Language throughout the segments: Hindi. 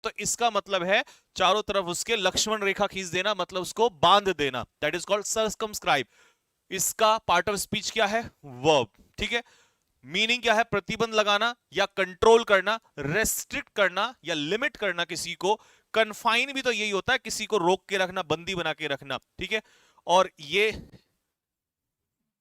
तो इसका मतलब है चारों तरफ उसके लक्ष्मण रेखा खींच देना, मतलब उसको बांध देना, दैट इज कॉल्ड सर्कमस्क्राइब। इसका पार्ट ऑफ स्पीच क्या है? वर्ब। ठीक है, मीनिंग क्या है? प्रतिबंध लगाना या कंट्रोल करना, रेस्ट्रिक्ट करना या लिमिट करना किसी को। कन्फाइन भी तो यही होता है, किसी को रोक के रखना, बंदी बना के रखना। ठीक है, और ये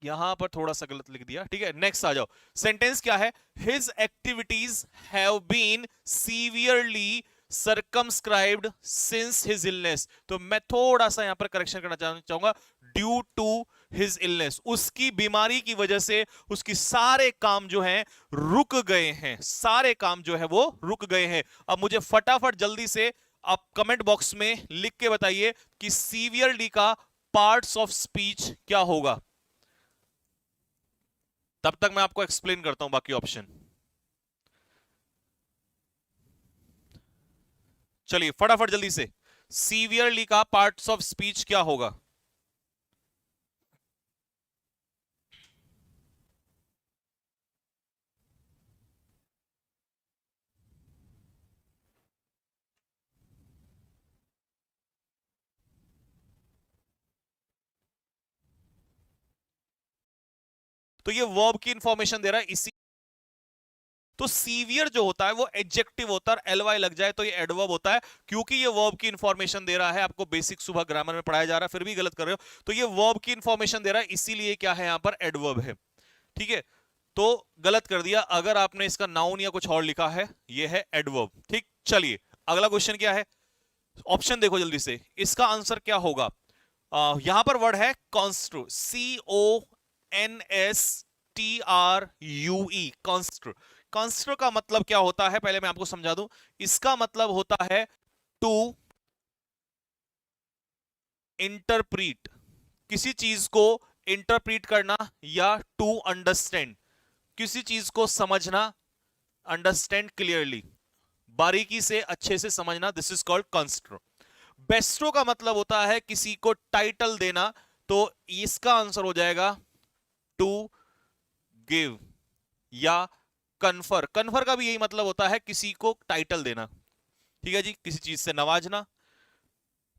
यहां पर थोड़ा सा गलत लिख दिया। ठीक है, नेक्स्ट आ जाओ। सेंटेंस क्या है? His activities have been severely circumscribed since his illness. तो मैं थोड़ा सा यहां पर करेक्शन करना चाहूंगा, ड्यू टू हिज इलनेस, उसकी बीमारी की वजह से उसकी सारे काम जो हैं रुक गए हैं, सारे काम जो है वो रुक गए हैं। अब मुझे फटाफट जल्दी से आप कमेंट बॉक्स में लिख के बताइए कि सीवियरली का पार्ट्स ऑफ स्पीच क्या होगा। तब तक मैं आपको एक्सप्लेन करता हूं बाकी ऑप्शन। चलिए फटाफट जल्दी से, सीवियरली का पार्ट्स ऑफ स्पीच क्या होगा? तो ये वर्ब की इंफॉर्मेशन दे रहा है इसी। तो सीवियर जो होता है वो एडजेक्टिव होता है, एलवाई लग जाए तो ये एडवर्ब होता है, क्योंकि ये वर्ब की इंफॉर्मेशन दे रहा है। आपको बेसिक सुबह ग्रामर में पढ़ाया जा रहा है, फिर भी गलत कर रहे हो। तो ये वर्ब की इंफॉर्मेशन दे रहा है, इसीलिए क्या है यहां पर? एडवर्ब है। ठीक है, तो गलत कर दिया अगर आपने इसका नाउन या कुछ और लिखा है, ये है एडवर्ब। ठीक, चलिए अगला क्वेश्चन क्या है? ऑप्शन देखो जल्दी से, इसका आंसर क्या होगा? यहां पर वर्ड है कॉन्स्ट्रू, CONSTRUE, कॉन्स्ट्रू। कॉन्स्ट्रू का मतलब क्या होता है, पहले मैं आपको समझा दूं। इसका मतलब होता है टू इंटरप्रीट, किसी चीज को इंटरप्रीट करना, या टू अंडरस्टैंड, किसी चीज को समझना, अंडरस्टैंड क्लियरली, बारीकी से अच्छे से समझना, this is called construe. Bairstow का मतलब होता है किसी को टाइटल देना, तो इसका आंसर हो जाएगा टू गिव या कन्फर। कन्फर का भी यही मतलब होता है, किसी को टाइटल देना। ठीक है जी, किसी चीज से नवाजना।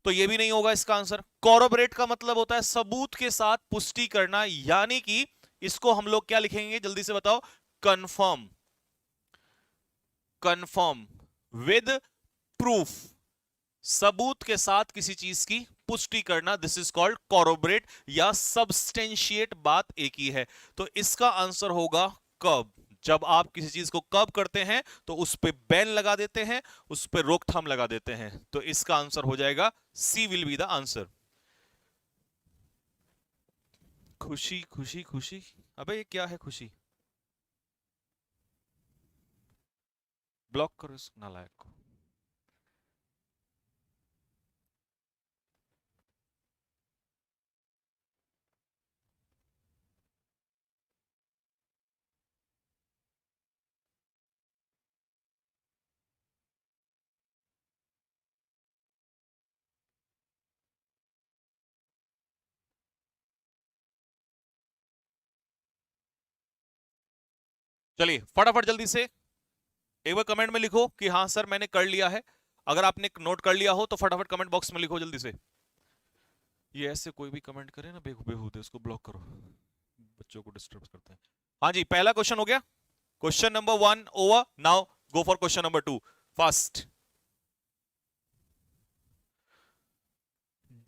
तो ये भी नहीं होगा इसका आंसर। कॉरोबरेट का मतलब होता है सबूत के साथ पुष्टि करना, यानी कि इसको हम लोग क्या लिखेंगे जल्दी से बताओ? कंफर्म, कंफर्म विद प्रूफ, सबूत के साथ किसी चीज की पुष्टि करना, दिस इज कॉल्ड कॉरोबरेट या सब्सटेंशिएट, बात एक ही है। तो इसका आंसर होगा कब। जब आप किसी चीज को कब करते हैं तो उस पे बैन लगा देते हैं, उस पे रोकथाम लगा देते हैं। तो इसका आंसर हो जाएगा सी विल बी द आंसर। खुशी खुशी खुशी, अबे ये क्या है खुशी? ब्लॉक करो इस नालायक को। चलिए फटाफट जल्दी से एक बार कमेंट में लिखो कि हाँ सर मैंने कर लिया है। अगर आपने नोट कर लिया हो तो फटाफट कमेंट बॉक्स में लिखो जल्दी से। ये ऐसे कोई भी कमेंट करे ना बेहूदे, उसको ब्लॉक करो, बच्चों को डिस्टर्ब करता है। हाँ जी, पहला क्वेश्चन हो गया। Question number 1 over, now go for question number 2 fast.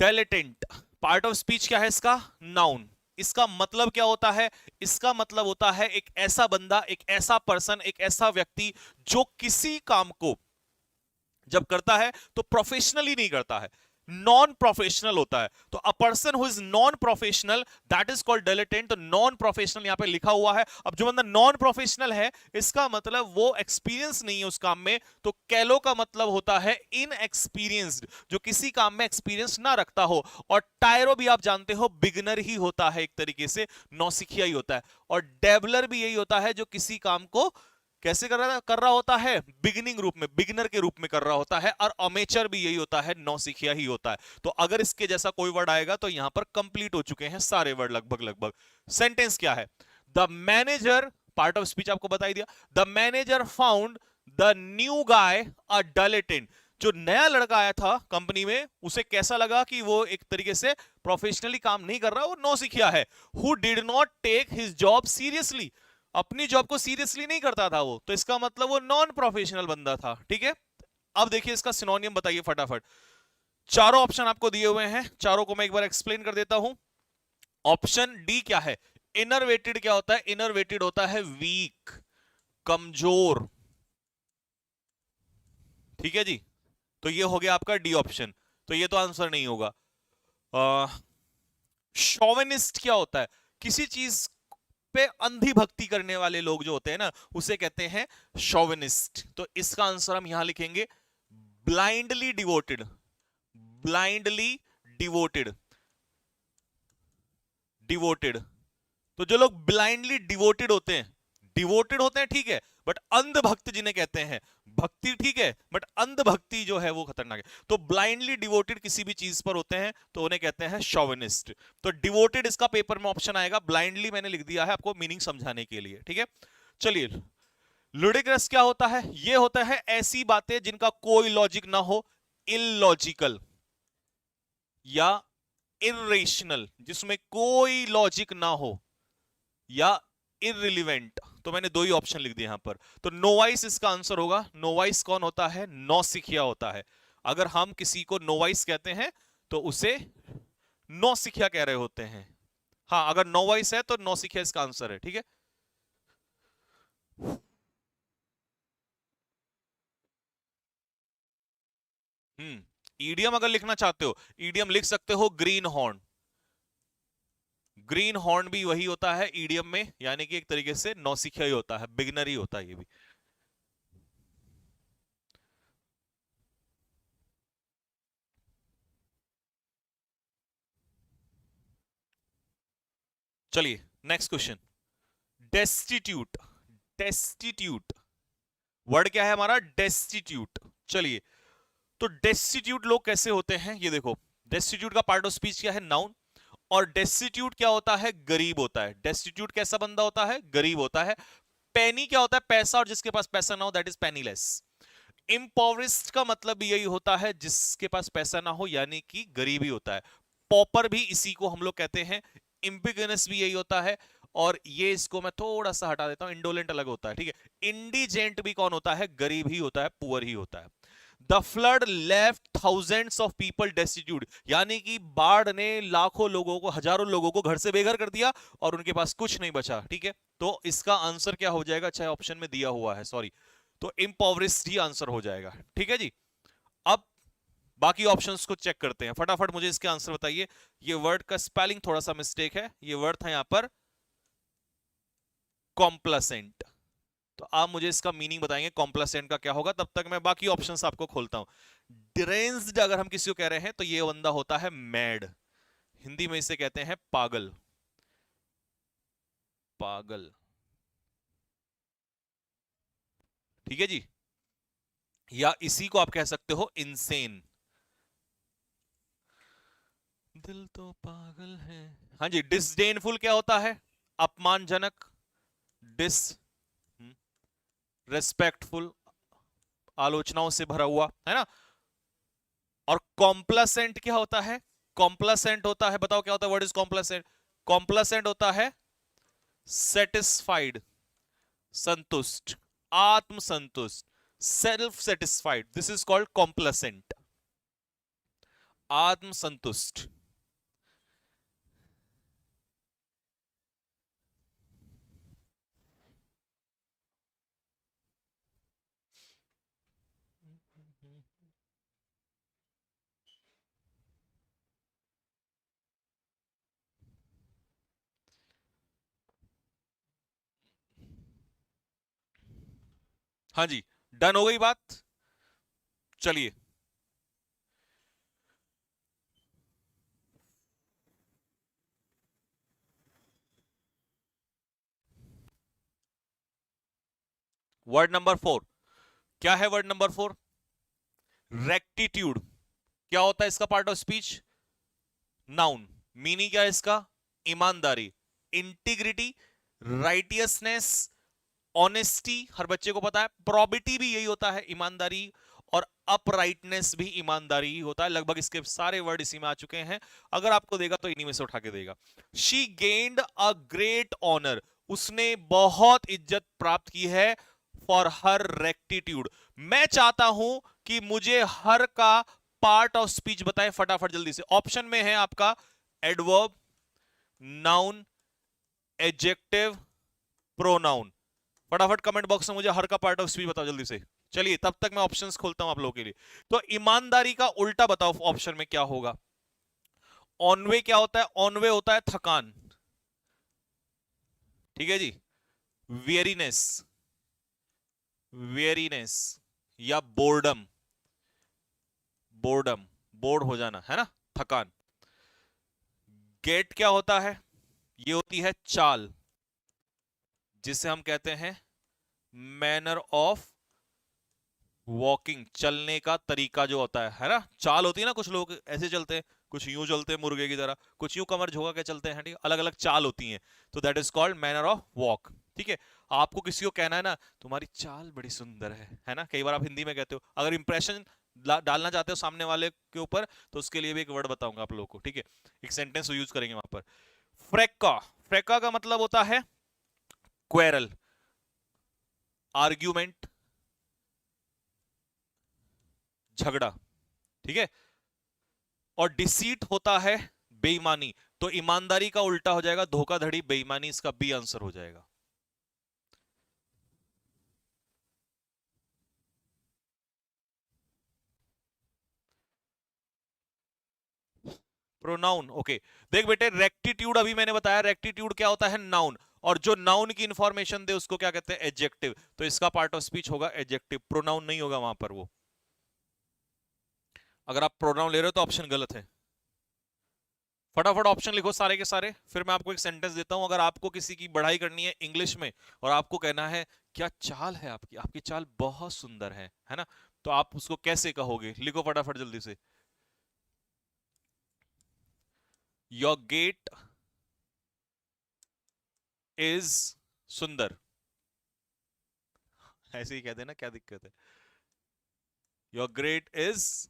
Dilettante part of speech क्या है इसका? नाउन। इसका मतलब क्या होता है? इसका मतलब होता है एक ऐसा बंदा, एक ऐसा पर्सन, एक ऐसा व्यक्ति जो किसी काम को जब करता है तो प्रोफेशनली नहीं करता है, नॉन प्रोफेशनल होता है। तो a person who is non professional, that is called dilettante. तो नॉन प्रोफेशनल यहां पे लिखा हुआ है। अब जो बंदा नॉन प्रोफेशनल है, इसका मतलब वो एक्सपीरियंस नहीं है उस काम में। तो कैलो का मतलब होता है इनएक्सपीरियंस्ड, जो किसी काम में एक्सपीरियंस ना रखता हो। और टायरो भी आप जानते हो बिगिनर ही होता है, एक तरीके से नौसिखिया ही होता है। और डेवलर भी यही होता है जो किसी काम को कैसे कर रहा होता है? बिगिनिंग रूप में, बिगिनर के रूप में कर रहा होता है। और अमेचर भी यही होता है, नौसिखिया ही होता है। तो अगर इसके जैसा कोई वर्ड आएगा तो यहां पर कंप्लीट हो चुके हैं सारे वर्ड लगभग लगभग। सेंटेंस क्या है? The manager, part of speech आपको बता ही दिया। The manager found the new guy a dilettante. जो नया लड़का आया था कंपनी में, उसे कैसा लगा कि वो एक तरीके से प्रोफेशनली काम नहीं कर रहा, वो नौसिखिया है। Who did not take his job seriously, अपनी जॉब को सीरियसली नहीं करता था वो, तो इसका मतलब वो नॉन प्रोफेशनल बंदा था। ठीक है, अब देखिए इसका सिनोनियम बताइए फटाफट। चारों ऑप्शन आपको दिए हुए हैं, चारों को मैं एक बार एक्सप्लेन कर देता हूं। ऑप्शन डी क्या है? इनरवेटेड क्या होता है? इनरवेटेड होता है वीक, कमजोर। ठीक है जी, तो ये हो गया आपका डी ऑप्शन, तो ये तो आंसर नहीं होगा। शोवेनिस्ट क्या होता है? किसी चीज पे अंधी भक्ति करने वाले लोग जो होते हैं ना, उसे कहते हैं शोवेनिस्ट। तो इसका आंसर हम यहां लिखेंगे blindly devoted. Blindly devoted, devoted. तो जो लोग ब्लाइंडली डिवोटेड होते हैं ठीक है, बट अंधभक्त जिन्हें कहते हैं, भक्ति ठीक है बट अंधभक्ति जो है वो खतरनाक है। तो ब्लाइंडली डिवोटेड किसी भी चीज पर होते हैं तो उन्हें कहते हैं शोविनिस्ट। तो डिवोटेड इसका पेपर में ऑप्शन आएगा, ब्लाइंडली मैंने लिख दिया है आपको मीनिंग समझाने के लिए। ठीक है, चलिए लुडिक्रस क्या होता है? ये होता है ऐसी बातें जिनका कोई लॉजिक ना हो, इलॉजिकल या इरेशनल, जिसमें कोई लॉजिक ना हो, या इररिलेवेंट। तो मैंने दो ही ऑप्शन लिख दिए यहां पर। तो नोवाइस इसका आंसर होगा। नोवाइस कौन होता है? नौसिखिया होता है। अगर हम किसी को नोवाइस कहते हैं तो उसे नौसिखिया कह रहे होते हैं। हाँ, अगर नोवाइस है तो नौसिखिया इसका आंसर है। ठीक है, ईडियम अगर लिखना चाहते हो, ईडियम लिख सकते हो ग्रीन हॉर्न। ग्रीन हॉर्न भी वही होता है ईडियम में, यानी कि एक तरीके से नौसिखिया ही होता है, बिगनर ही होता है ये भी। चलिए next question. Destitute. Destitute word क्या है हमारा? डेस्टिट्यूट। चलिए, तो डेस्टिट्यूट लोग कैसे होते हैं ये देखो। डेस्टिट्यूट का पार्ट ऑफ स्पीच क्या है? नाउन। और डेस्टिट्यूट क्या होता है? गरीब होता है। डेस्टिट्यूट कैसा बंदा होता है? गरीब होता है। पेनी क्या होता है? पैसा, और जिसके पास पैसा ना हो दैट इज पेनीलेस। इम्पोवरिस्ड का मतलब भी यही होता है, जिसके पास पैसा ना हो, यानी कि गरीब ही होता है। पॉपर भी इसी को हम लोग कहते हैं। इम्पिगनस भी यही होता है। और ये इसको मैं थोड़ा सा हटा देता हूं, इंडोलेंट अलग होता है। ठीक है, इंडिजेंट भी कौन होता है? गरीब ही होता है, पुअर ही होता है। The flood left thousands of people destitute, यानी कि बाढ़ ने लाखों लोगों को, हजारों लोगों को घर से बेघर कर दिया और उनके पास कुछ नहीं बचा। ठीक है, तो इसका आंसर क्या हो जाएगा? चाहे ऑप्शन में दिया हुआ है, सॉरी, तो इम्पोवरिस्ड ही आंसर हो जाएगा। ठीक है जी, अब बाकी ऑप्शंस को चेक करते हैं फटाफट। मुझे इसके आंसर बताइए। ये वर्ड का स्पेलिंग थोड़ा सा मिस्टेक है, ये वर्ड था यहां पर कॉम्प्लासेंट। तो आप मुझे इसका मीनिंग बताएंगे कॉम्प्लासेंट का क्या होगा, तब तक मैं बाकी ऑप्शंस आपको खोलता हूं। डिरेंज्ड अगर हम किसी को कह रहे हैं तो ये बंदा होता है मैड, हिंदी में इसे कहते हैं पागल। पागल, ठीक है जी, या इसी को आप कह सकते हो इनसेन। दिल तो पागल है। हाँ जी, डिसडेनफुल क्या होता है? अपमानजनक। डिस रेस्पेक्टफुल, आलोचनाओं से भरा हुआ, है ना। और कॉम्प्लासेंट क्या होता है? कॉम्प्लासेंट होता है, बताओ क्या होता है? What is कॉम्प्लासेंट? कॉम्प्लासेंट होता है सेटिस्फाइड, संतुष्ट, आत्मसंतुष्ट, self satisfied, this is called complacent, आत्मसंतुष्ट। हाँ जी, डन हो गई बात। चलिए, वर्ड नंबर 4 क्या है? Word number 4 rectitude. क्या होता है इसका part of speech? Noun. Meaning क्या है इसका? ईमानदारी, इंटीग्रिटी, राइटियसनेस, ऑनेस्टी, हर बच्चे को पता है। प्रॉबिटी भी यही होता है, ईमानदारी और अपराइटनेस भी ईमानदारी ही होता है। लगभग इसके सारे वर्ड इसी में आ चुके हैं, अगर आपको देगा तो इन्हीं में से उठा के देगा। She gained a great honour, उसने बहुत इज्जत प्राप्त की है। फॉर हर रेक्टिट्यूड, मैं चाहता हूं कि मुझे हर का पार्ट ऑफ स्पीच बताएं फटाफट जल्दी से। ऑप्शन में है आपका एडवर्ब, नाउन, एडजेक्टिव, प्रोनाउन। फटाफट कमेंट बॉक्स में मुझे हर का पार्ट ऑफ स्पीच बताओ जल्दी से। चलिए तब तक मैं ऑप्शंस खोलता हूं आप लोगों के लिए। तो ईमानदारी का उल्टा बताओ ऑप्शन में क्या होगा। ऑनवे क्या होता है? ऑनवे होता है थकान, ठीक है जी। वेरीनेस, वेरीनेस या बोर्डम, बोर्डम, बोर्ड हो जाना है ना, थकान। गेट क्या होता है? ये होती है चाल, जिसे हम कहते हैं मैनर ऑफ वॉकिंग, चलने का तरीका जो होता है ना। चाल होती है ना, कुछ लोग ऐसे चलते हैं, कुछ यूं चलते हैं मुर्गे की तरह, कुछ यूं कमर झुका के चलते हैं, ठीक है, अलग अलग चाल होती है। तो that is called manner of walk, ठीक है। आपको किसी को कहना है ना तुम्हारी चाल बड़ी सुंदर है ना, कई बार आप हिंदी में कहते हो। अगर इंप्रेशन डालना चाहते हो सामने वाले के ऊपर, तो उसके लिए भी एक वर्ड बताऊंगा आप लोगों को, ठीक है, एक सेंटेंस यूज करेंगे वहां पर। फ्रेक्का, फ्रेक्का का मतलब होता है क्वेरल, आर्ग्यूमेंट, झगड़ा, ठीक है। और डिसीट होता है बेईमानी, तो ईमानदारी का उल्टा हो जाएगा धोखाधड़ी, बेईमानी, इसका बी आंसर हो जाएगा। Pronoun, okay. देख बेटे, रेक्टिट्यूड अभी मैंने बताया, रेक्टिट्यूड क्या होता है? नाउन, और जो नाउन की इंफॉर्मेशन दे उसको क्या कहते हैं? एडजेक्टिव। तो इसका पार्ट ऑफ स्पीच होगा एडजेक्टिव, प्रोनाउन नहीं होगा वहां पर वो। अगर आप प्रोनाउन ले रहे हो तो ऑप्शन गलत है। फटाफट ऑप्शन लिखो सारे के सारे, फिर मैं आपको एक सेंटेंस देता हूं। अगर आपको किसी की बढ़ाई करनी है इंग्लिश में और आपको कहना है क्या चाल है आपकी, आपकी चाल बहुत सुंदर है ना, तो आप उसको कैसे कहोगे? लिखो फटाफट जल्दी से। योर गेट इज सुंदर, ऐसे ही कहते हैं ना, क्या दिक्कत है? योर ग्रेट इज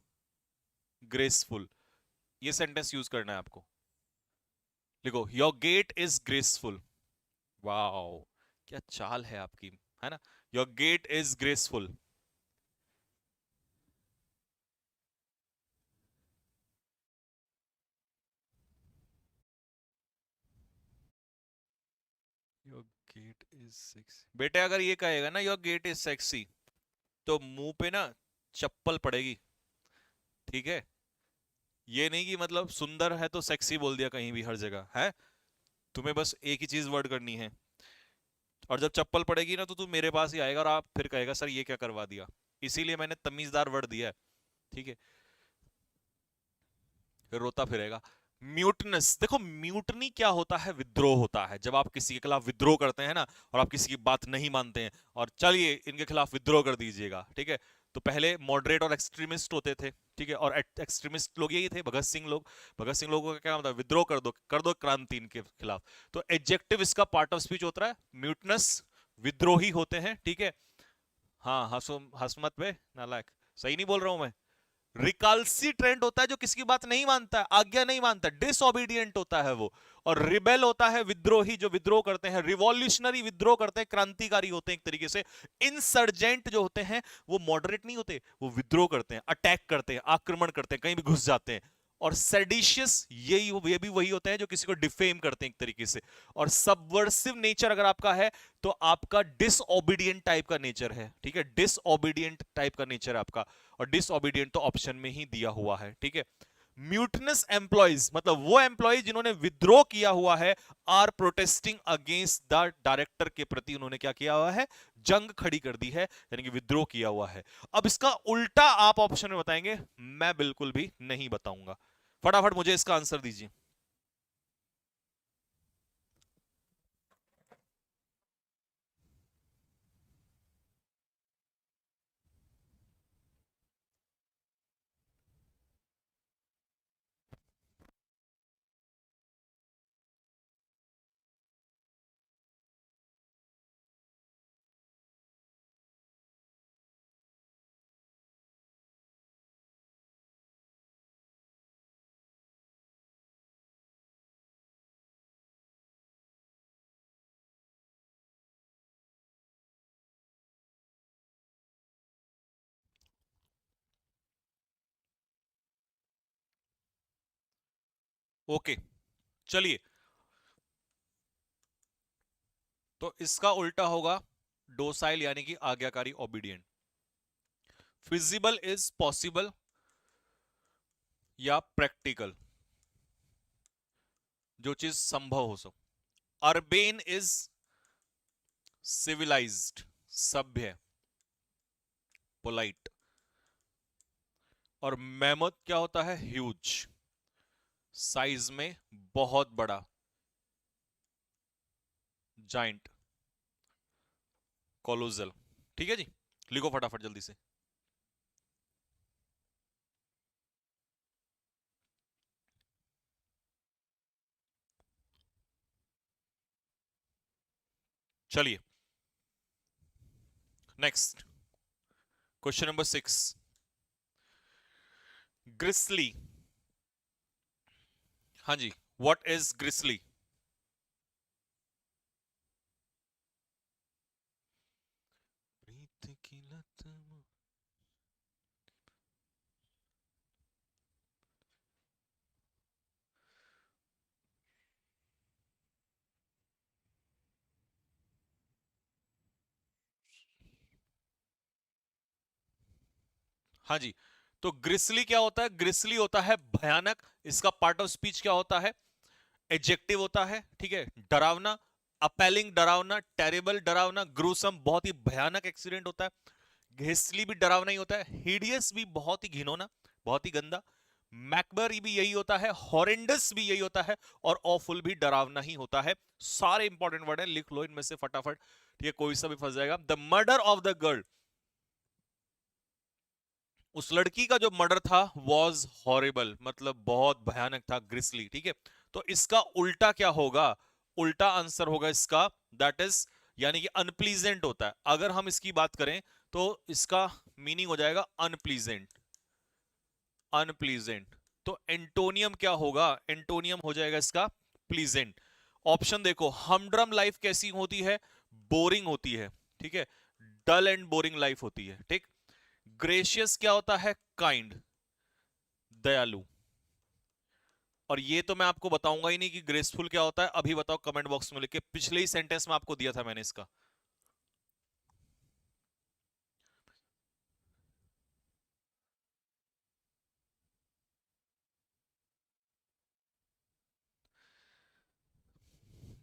ग्रेसफुल, ये सेंटेंस यूज करना है आपको। लिखो your gait is graceful, wow क्या चाल है आपकी, है ना। Your gait is graceful. Your gait is sexy, बेटे अगर ये कहेगा ना योर गेट इज सेक्सी, तो मुंह पे ना चप्पल पड़ेगी, ठीक है। ये नहीं कि मतलब सुंदर है तो सेक्सी बोल दिया कहीं भी हर जगह है। तुम्हें बस एक ही चीज वर्ड करनी है, और जब चप्पल पड़ेगी ना तो तू मेरे पास ही आएगा और आप फिर कहेगा सर ये क्या करवा दिया। इसीलिए मैंने तमीजदार वर्ड दिया है, ठीक है, फिर रोता फिरेगा। म्यूटनेस, देखो म्यूटनी क्या होता है? विद्रोह होता है। जब आप किसी के खिलाफ विद्रोह करते हैं ना, और आप किसी की बात नहीं मानते हैं और चलिए इनके खिलाफ विद्रोह कर दीजिएगा, ठीक है। तो पहले मॉडरेट और एक्सट्रीमिस्ट होते थे, ठीक है, और एक्सट्रीमिस्ट लोग यही थे, भगत सिंह लोग। भगत सिंह लोगों का क्या मतलब? विद्रोह कर दो क्रांति इनके खिलाफ। तो एडजेक्टिव इसका पार्ट ऑफ स्पीच होता है म्यूटनस, विद्रोही होते हैं, ठीक है। हाँ हंसो, हंस मत बे नालायक, सही नहीं बोल रहा हूं मैं। रिकल्सिट्रेंट होता है जो किसी की बात नहीं मानता है, आज्ञा नहीं मानता, डिसओबीडियंट होता है वो। और रिबेल होता है विद्रोही, जो विद्रोह करते हैं, रिवॉल्यूशनरी विद्रोह करते हैं, क्रांतिकारी होते हैं एक तरीके से। इंसर्जेंट जो होते हैं वो मॉडरेट नहीं होते, वो विद्रोह करते हैं, अटैक करते हैं, आक्रमण करते हैं, कहीं भी घुस जाते हैं। और सेडिशियस ये भी वही होते हैं जो किसी को डिफेम करते हैं एक तरीके से। और सबवर्सिव नेचर अगर आपका है तो आपका डिसओबीडियंट टाइप का नेचर है, ठीक है, डिसओबीडियंट टाइप का नेचर है आपका। और डिसओबीडियंट तो ऑप्शन में ही दिया हुआ है, ठीक है। म्यूटनस एम्प्लॉइज मतलब वो एम्प्लॉय जिन्होंने विद्रोह किया हुआ है, or protesting against the director के प्रति उन्होंने क्या किया हुआ है? जंग खड़ी कर दी है, यानी कि विद्रोह किया हुआ है। अब इसका उल्टा आप ऑप्शन में बताएंगे? मैं बिल्कुल भी नहीं बताऊंगा। फटाफट मुझे इसका आंसर दीजिए। ओके, चलिए, तो इसका उल्टा होगा डोसाइल यानी कि आज्ञाकारी, ओबीडियंट। फिजिबल इज पॉसिबल या प्रैक्टिकल, जो चीज संभव हो सको। अर्बेन इज सिविलाइज्ड, सभ्य, पोलाइट। और मैमथ क्या होता है? ह्यूज, साइज में बहुत बड़ा, जाइंट, कोलोजल। ठीक है जी, लिखो फटाफट जल्दी से। चलिए, नेक्स्ट क्वेश्चन नंबर 6। ग्रिसली, हाँ जी, व्हाट इज ग्रिसली? प्रीत की लत में- हाँ जी, तो ग्रिसली क्या होता है? ग्रिसली होता है भयानक। इसका पार्ट ऑफ स्पीच क्या होता है? एडजेक्टिव होता है, ठीक है, डरावना, अपेलिंग डरावना, टेरिबल डरावना, ग्रूसम बहुत ही भयानक एक्सीडेंट होता है। घिसली भी डरावना ही होता है, हिडियस भी बहुत ही घिनौना, बहुत ही गंदा, मैकबरी भी यही होता है, हॉरेंडस भी यही होता है, और ऑफुल भी डरावना ही होता है। सारे इंपॉर्टेंट वर्ड है, लिख लो इनमें से फटाफट, ठीक है, कोई सा भी फंस जाएगा। The murder of the girl, उस लड़की का जो मर्डर था, वॉज हॉरिबल, मतलब बहुत भयानक था, ग्रिसली। ठीक है, तो इसका उल्टा क्या होगा? उल्टा आंसर होगा इसका, दैट इज, यानी कि अनप्लीजेंट होता है। अगर हम इसकी बात करें तो इसका मीनिंग हो जाएगा अनप्लीजेंट, अनप्लीजेंट। तो एंटोनियम क्या होगा? एंटोनियम हो जाएगा इसका प्लीजेंट। ऑप्शन देखो, हमड्रम लाइफ कैसी होती है? बोरिंग होती है, ठीक है, डल एंड बोरिंग लाइफ होती है। ठीक, ग्रेशियस क्या होता है? काइंड, दयालु। और ये तो मैं आपको बताऊंगा ही नहीं कि ग्रेसफुल क्या होता है, अभी बताओ कमेंट बॉक्स में लिख के, पिछले ही सेंटेंस में आपको दिया था मैंने इसका।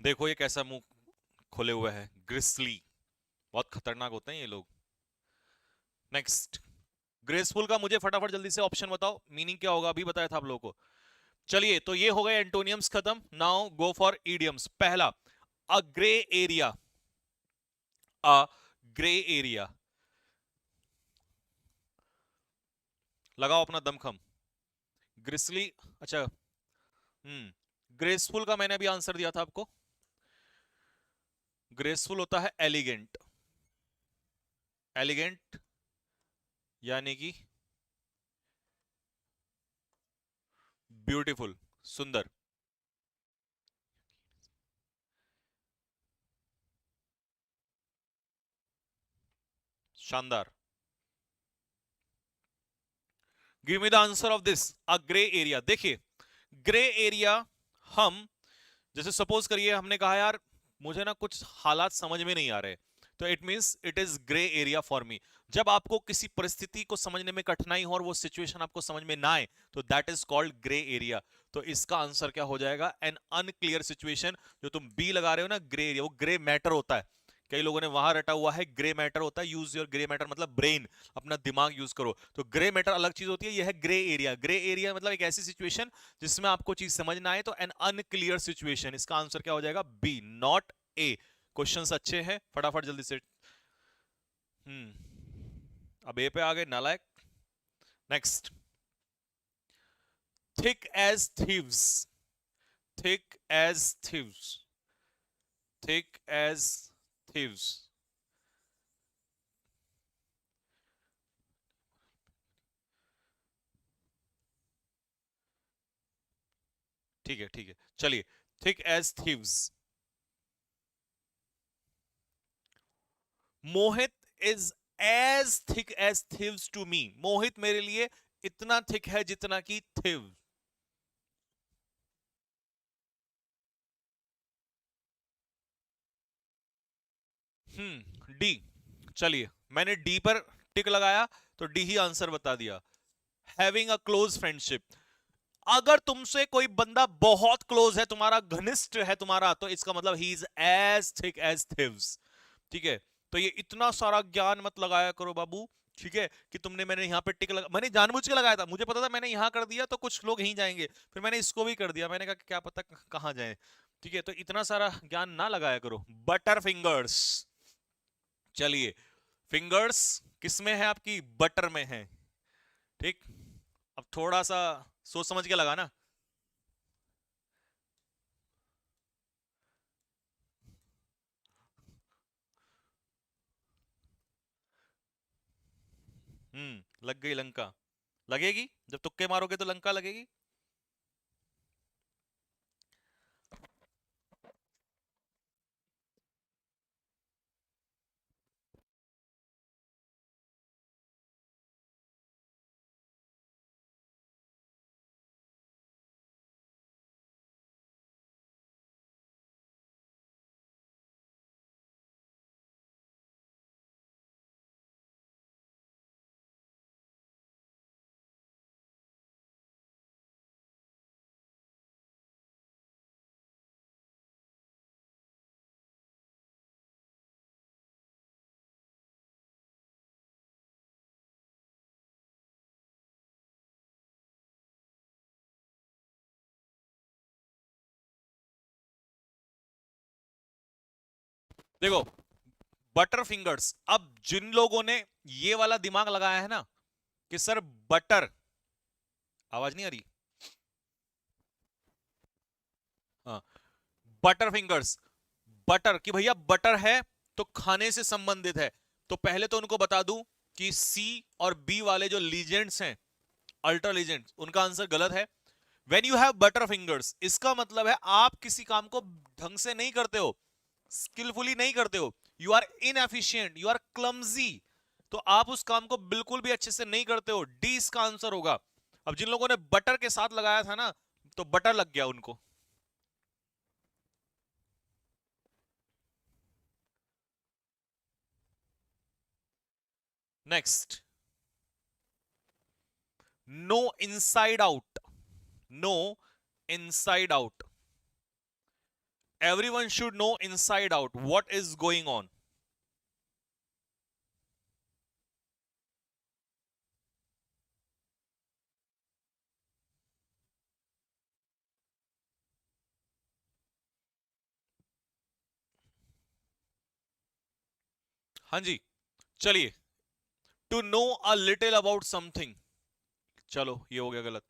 देखो ये कैसा मुंह खोले हुए है, ग्रिसली, बहुत खतरनाक होते हैं ये लोग। नेक्स्ट, ग्रेसफुल का मुझे फटाफट जल्दी से ऑप्शन बताओ, मीनिंग क्या होगा, अभी बताया था आप लोगों को। चलिए, तो ये हो गए एंटोनियम्स खत्म, नाउ गो फॉर इडियम्स। पहला, अ ग्रे एरिया, अ ग्रे एरिया, लगाओ अपना दमखम। ग्रिसली, अच्छा, ग्रेसफुल का मैंने अभी आंसर दिया था आपको, ग्रेसफुल होता है एलिगेंट, एलिगेंट यानी कि ब्यूटीफुल, सुंदर, शानदार। Give me the answer of this, a grey area. देखिए, ग्रे एरिया, हम जैसे सपोज करिए हमने कहा यार मुझे ना कुछ हालात समझ में नहीं आ रहे, तो it means it is grey area for me. जब आपको किसी परिस्थिति को समझने में कठिनाई हो और वो सिचुएशन आपको समझ में ना आए, तो that is called grey area. तो इसका आंसर क्या हो जाएगा? An unclear situation. जो तुम बी लगा रहे हो ना, ग्रे एरिया, वो ग्रे मैटर होता है। कई लोगों ने वहां रटा हुआ है, ग्रे मैटर होता है, यूज योर ग्रे मैटर, मतलब ब्रेन, अपना दिमाग यूज करो। तो ग्रे मैटर अलग चीज होती है, यह है ग्रे एरिया। ग्रे एरिया मतलब एक ऐसी सिचुएशन जिसमें आपको चीज समझ ना आए, तो एन अनक्लियर सिचुएशन। इसका आंसर क्या हो जाएगा? B, not a. क्वेश्चंस अच्छे हैं, फटाफट जल्दी से। अब ए पे आ गए नालायक। Next, thick as thieves, thick as thieves, thick as thieves. ठीक है, ठीक है, चलिए, thick as thieves. Mohit is as thick as thieves to me, Mohit मेरे लिए इतना थिक है जितना कि थिव। डी। चलिए, मैंने डी पर टिक लगाया तो डी ही आंसर बता दिया। हैविंग अ क्लोज फ्रेंडशिप, अगर तुमसे कोई बंदा बहुत क्लोज है, तुम्हारा घनिष्ठ है तुम्हारा, तो इसका मतलब ही is as thick as thieves. ठीक है, तो ये इतना सारा ज्ञान मत लगाया करो बाबू। ठीक है, कि तुमने, मैंने यहाँ पे टिक लगा, मैंने जानबूझ के लगाया था, मुझे पता था मैंने यहाँ कर दिया तो कुछ लोग यहीं जाएंगे, फिर मैंने इसको भी कर दिया, मैंने कहा कि क्या पता कहाँ जाए। ठीक है, तो इतना सारा ज्ञान ना लगाया करो। बटर फिंगर्स, चलिए, फिंगर्स किसमें है आपकी? बटर में है। ठीक, अब थोड़ा सा सोच समझ के लगाना। लग गई लंका। लगेगी, जब तुक्के मारोगे तो लंका लगेगी। देखो, बटर फिंगर्स, अब जिन लोगों ने ये वाला दिमाग लगाया है ना कि सर बटर, आवाज नहीं आ रही? हाँ, बटर फिंगर्स, बटर कि भैया बटर है तो खाने से संबंधित है, तो पहले तो उनको बता दूं कि सी और बी वाले जो लीजेंड्स हैं, अल्ट्रा लीजेंड्स, उनका आंसर गलत है। When you have butter fingers, इसका मतलब है आप किसी काम को ढंग से नहीं करते हो, स्किलफुली नहीं करते हो, you are inefficient, you are clumsy, तो आप उस काम को बिल्कुल भी अच्छे से नहीं करते हो। डी इसका आंसर होगा। अब जिन लोगों ने बटर के साथ लगाया था ना, तो बटर लग गया उनको। Next, no inside out, no inside out, everyone should know inside out what is going on. हाँ जी, चलिए, to know a little about something, चलो ये हो गया गलत।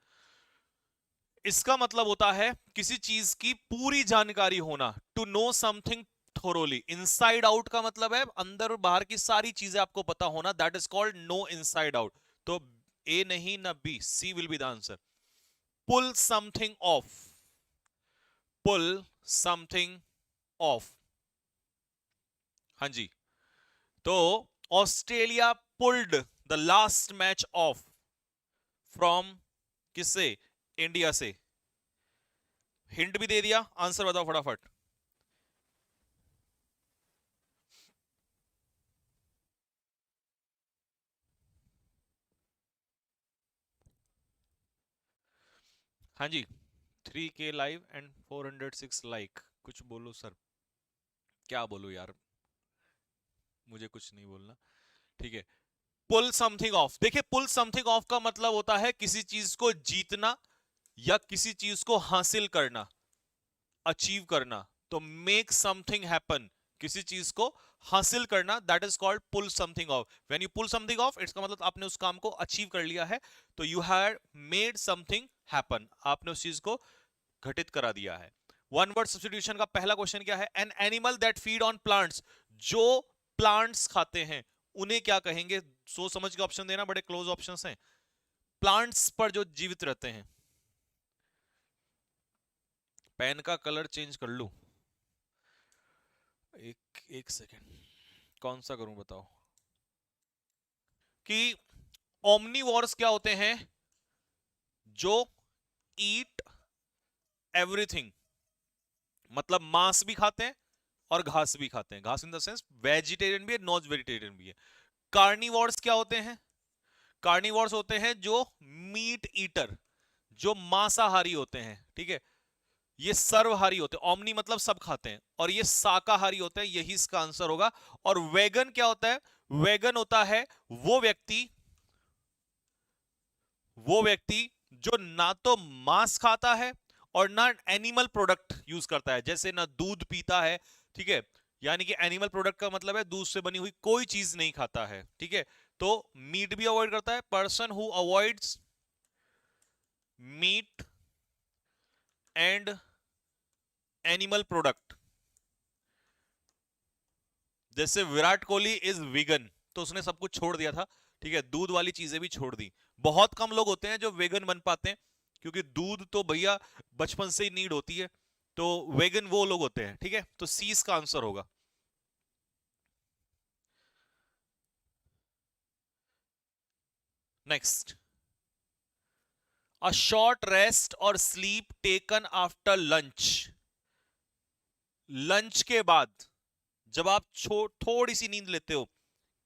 इसका मतलब होता है किसी चीज की पूरी जानकारी होना, to know something thoroughly. Inside out का मतलब है अंदर और बाहर की सारी चीजें आपको पता होना, that is called know inside out. तो ए नहीं ना B, C will be the answer. Pull something off, pull something off, हाँ जी, तो Australia pulled the last match off from, किससे? इंडिया से। हिंट भी दे दिया, आंसर बताओ फटाफट। हाँ जी, 3K लाइव एंड 406 लाइक, कुछ बोलो सर। क्या बोलो यार, मुझे कुछ नहीं बोलना। ठीक है, पुल समथिंग ऑफ, देखिए पुल समथिंग ऑफ का मतलब होता है किसी चीज को जीतना या किसी चीज को हासिल करना, अचीव करना। तो मेक समथिंग हैपन, किसी चीज को हासिल करना, that is called pull something off. When you pull something off, इसका मतलब आपने उस काम को अचीव कर लिया है, तो you have made something happen, आपने उस चीज को घटित करा दिया है। वन वर्ड सब्स्टिट्यूशन का पहला क्वेश्चन क्या है? An animal that feed on plants, जो प्लांट्स खाते हैं उन्हें क्या कहेंगे? सोच समझ के ऑप्शन देना, बड़े क्लोज ऑप्शंस हैं। प्लांट्स पर जो जीवित रहते हैं, पेन का कलर चेंज कर लूं? एक एक सेकेंड, कौन सा करूं बताओ। कि ओमनीवोर्स क्या होते हैं? जो ईट एवरीथिंग, मतलब मांस भी खाते हैं, और घास भी खाते हैं। घास इन द सेंस वेजिटेरियन भी है, नॉन वेजिटेरियन भी है। कार्निवोर्स क्या होते हैं? कार्निवोर्स होते हैं जो मीट ईटर, जो मांसाहारी होते हैं, ठीक है। ये सर्वहारी होते हैं, ओमनी मतलब सब खाते हैं, और ये शाकाहारी होते हैं, यही इसका आंसर होगा। और वेगन क्या होता है? वेगन होता है वो व्यक्ति जो ना तो मांस खाता है और ना एनिमल प्रोडक्ट यूज करता है, जैसे ना दूध पीता है, ठीक है। यानी कि एनिमल प्रोडक्ट का मतलब है दूध से बनी हुई कोई चीज नहीं खाता है, ठीक है। तो मीट भी अवॉइड करता है, person who avoids meat and animal product. जैसे विराट कोहली इज वीगन, तो उसने सब कुछ छोड़ दिया था, ठीक है, दूध वाली चीजें भी छोड़ दी। बहुत कम लोग होते हैं जो वेगन बन पाते हैं, क्योंकि दूध तो भैया बचपन से ही नीड होती है। तो वेगन वो लोग होते हैं, ठीक है। तो सी इसका आंसर होगा। नेक्स्ट, अ शॉर्ट रेस्ट और sleep taken after lunch. Lunch के बाद जब आप थोड़ी सी नींद लेते हो,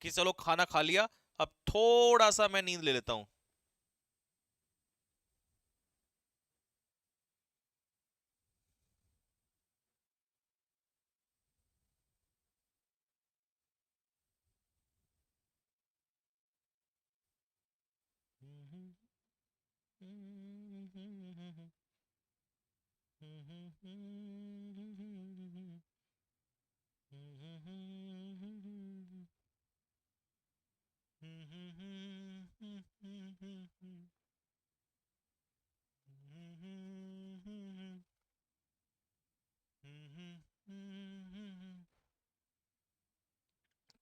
कि चलो खाना खा लिया, अब थोड़ा सा मैं नींद ले लेता हूं।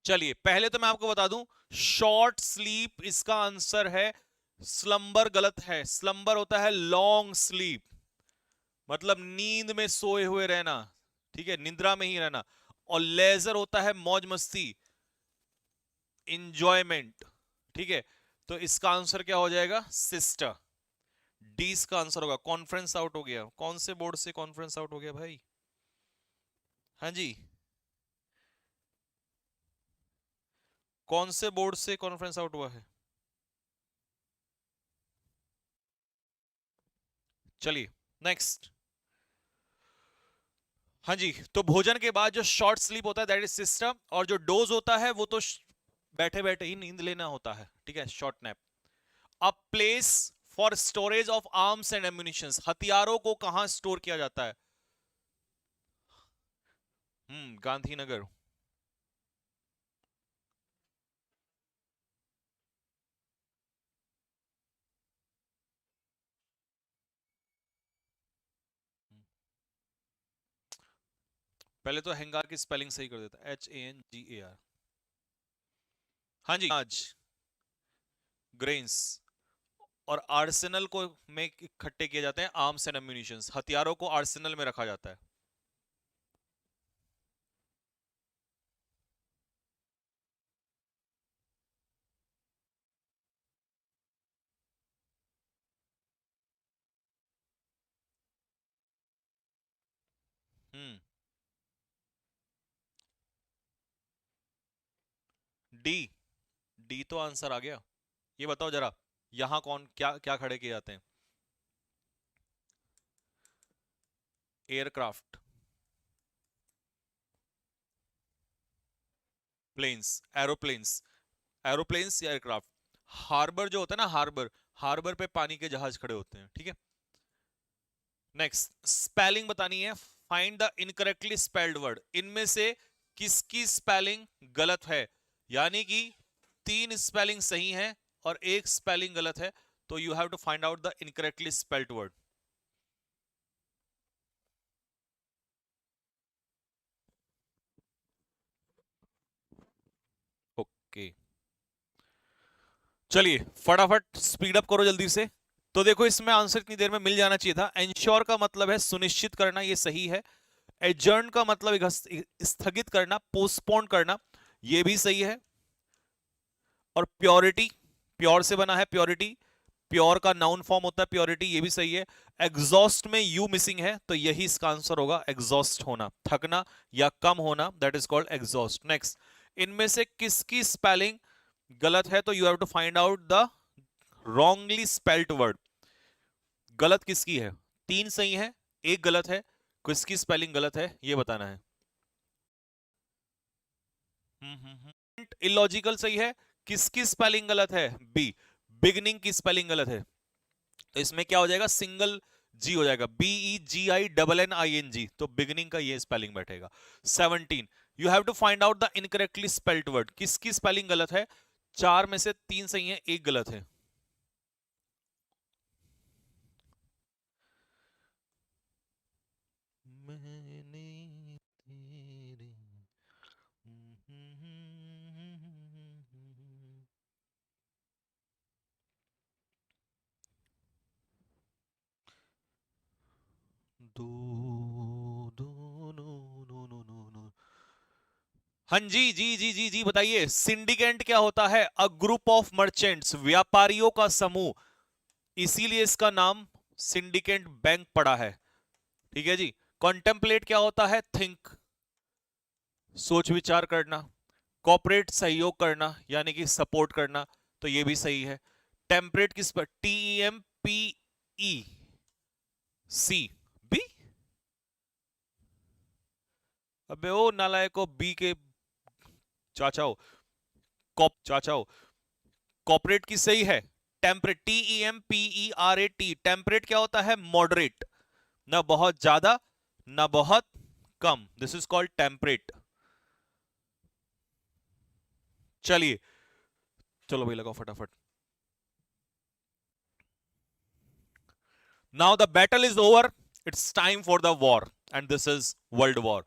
चलिए पहले तो मैं आपको बता दूं, शॉर्ट स्लीप इसका आंसर है। स्लंबर गलत है। स्लंबर होता है लॉन्ग स्लीप, मतलब नींद में सोए हुए रहना, ठीक है, निद्रा में ही रहना। और लेजर होता है मौज मस्ती, इंजॉयमेंट, ठीक है। तो इसका आंसर क्या हो जाएगा? सिस्टर। डी इसका आंसर होगा। कॉन्फ्रेंस आउट हो गया। कौन से बोर्ड से कॉन्फ्रेंस आउट हो गया भाई? हाँ जी, कौन से बोर्ड से कॉन्फ्रेंस आउट हुआ है? चलिए नेक्स्ट। हाँ जी, तो भोजन के बाद जो शॉर्ट स्लीप होता है दैट इज सिस्टम, और जो डोज होता है वो तो बैठे बैठे ही नींद लेना होता है, ठीक है, short nap. A place for storage of arms and ammunitions, हथियारों को कहां स्टोर किया जाता है? गांधीनगर। पहले तो हैंगार की स्पेलिंग सही कर देता, HANGAR। हाँ जी, आज ग्रेन्स। और आर्सेनल को में इकट्ठे किए जाते हैं आर्म्स एंड एम्यूनिशंस, हथियारों को आर्सेनल में रखा जाता है। हम्म, डी। डी तो आंसर आ गया। ये बताओ जरा, यहां कौन क्या क्या खड़े किए जाते हैं? Aircraft, planes, aeroplanes. एरोप्लेन्स या एयरक्राफ्ट। हार्बर जो होता है ना, हार्बर, हार्बर पे पानी के जहाज खड़े होते हैं, ठीक है। नेक्स्ट, स्पेलिंग बतानी है। Find the incorrectly spelled word. इनमें से किसकी स्पेलिंग गलत है? यानी कि तीन स्पेलिंग सही है और एक स्पेलिंग गलत है, तो you have to find out the incorrectly spelled word. Okay, चलिए फटाफट स्पीड अप करो जल्दी से। तो देखो इसमें आंसर इतनी देर में मिल जाना चाहिए था। एंश्योर का मतलब है सुनिश्चित करना, ये सही है। एडजर्न का मतलब स्थगित करना, पोस्टपोन करना, ये भी सही है। और प्योरिटी, प्योर से बना है प्योरिटी, प्योर का नाउन फॉर्म होता है प्योरिटी, ये भी सही है। एग्जॉस्ट में यू मिसिंग है, तो यही इसका आंसर होगा, एग्जॉस्ट होना, थकना या कम होना, that is called exhaust. Next, इनमें से किसकी स्पेलिंग गलत है, तो you have to find out the wrongly spelled word. गलत किसकी है? तीन सही है, एक गलत है, किसकी स्पेलिंग गलत है ये बताना है। इलॉजिकल सही है, किसकी स्पेलिंग गलत है? बी, बिगनिंग की स्पेलिंग गलत है, तो इसमें क्या हो जाएगा, सिंगल जी हो जाएगा, BEGINNING, तो बिगनिंग का ये स्पेलिंग बैठेगा। 17, you have to find out the incorrectly spelled word, किसकी स्पेलिंग गलत है? चार में से तीन सही है, एक गलत है। मैंने तेरे दो दो no no no no no. हाँ जी जी जी जी जी बताइए, सिंडिकेट क्या होता है? अ ग्रुप ऑफ मर्चेंट्स, व्यापारियों का समूह, इसीलिए इसका नाम सिंडिकेट बैंक पड़ा है। ठीक है जी। कॉन्टेम्पलेट क्या होता है? थिंक, सोच विचार करना। कॉपरेट, सहयोग करना यानी कि सपोर्ट करना, तो ये भी सही है। टेम्परेट किस पर? TEMPEC, B. अबे ओ नालायको, बी के चाचाओ, कॉपरेट की सही है, टेम्परेट, TEMPERAT। टेम्परेट क्या होता है? मॉडरेट, ना बहुत ज्यादा ना बहुत कम, दिस इज कॉल्ड टेम्परेट। चलिए, चलो भाई लगाओ फटाफट। Now the battle is over, it's time for the war, and this is world war.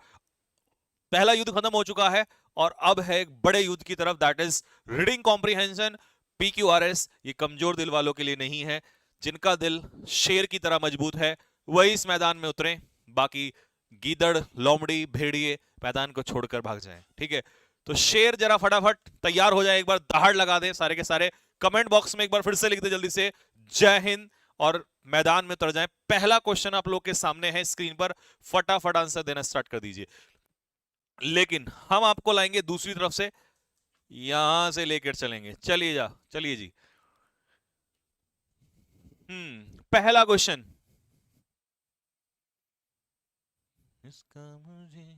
पहला युद्ध खत्म हो चुका है और अब है एक बड़े युद्ध की तरफ, that is reading comprehension, PQRS। ये कमजोर दिल वालों के लिए नहीं है, जिनका दिल शेर की तरह मजबूत है वही इस मैदान में उतरे, बाकी गीदड़, लोमड़ी, भेड़िए मैदान को छोड़कर भाग जाएं। ठीक है, तो शेर जरा फटाफट तैयार हो जाए, एक बार दहाड़ लगा दे सारे के सारे। कमेंट बॉक्स में एक बार फिर से लिख दे जल्दी से, जय हिंद, और मैदान में उतर जाए। पहला क्वेश्चन आप लोग के सामने है स्क्रीन पर, फटाफट आंसर देना स्टार्ट कर दीजिए। लेकिन हम आपको लाएंगे दूसरी तरफ से, यहां से लेकर चलेंगे। चलिए जी। पहला क्वेश्चन, इसका मुझे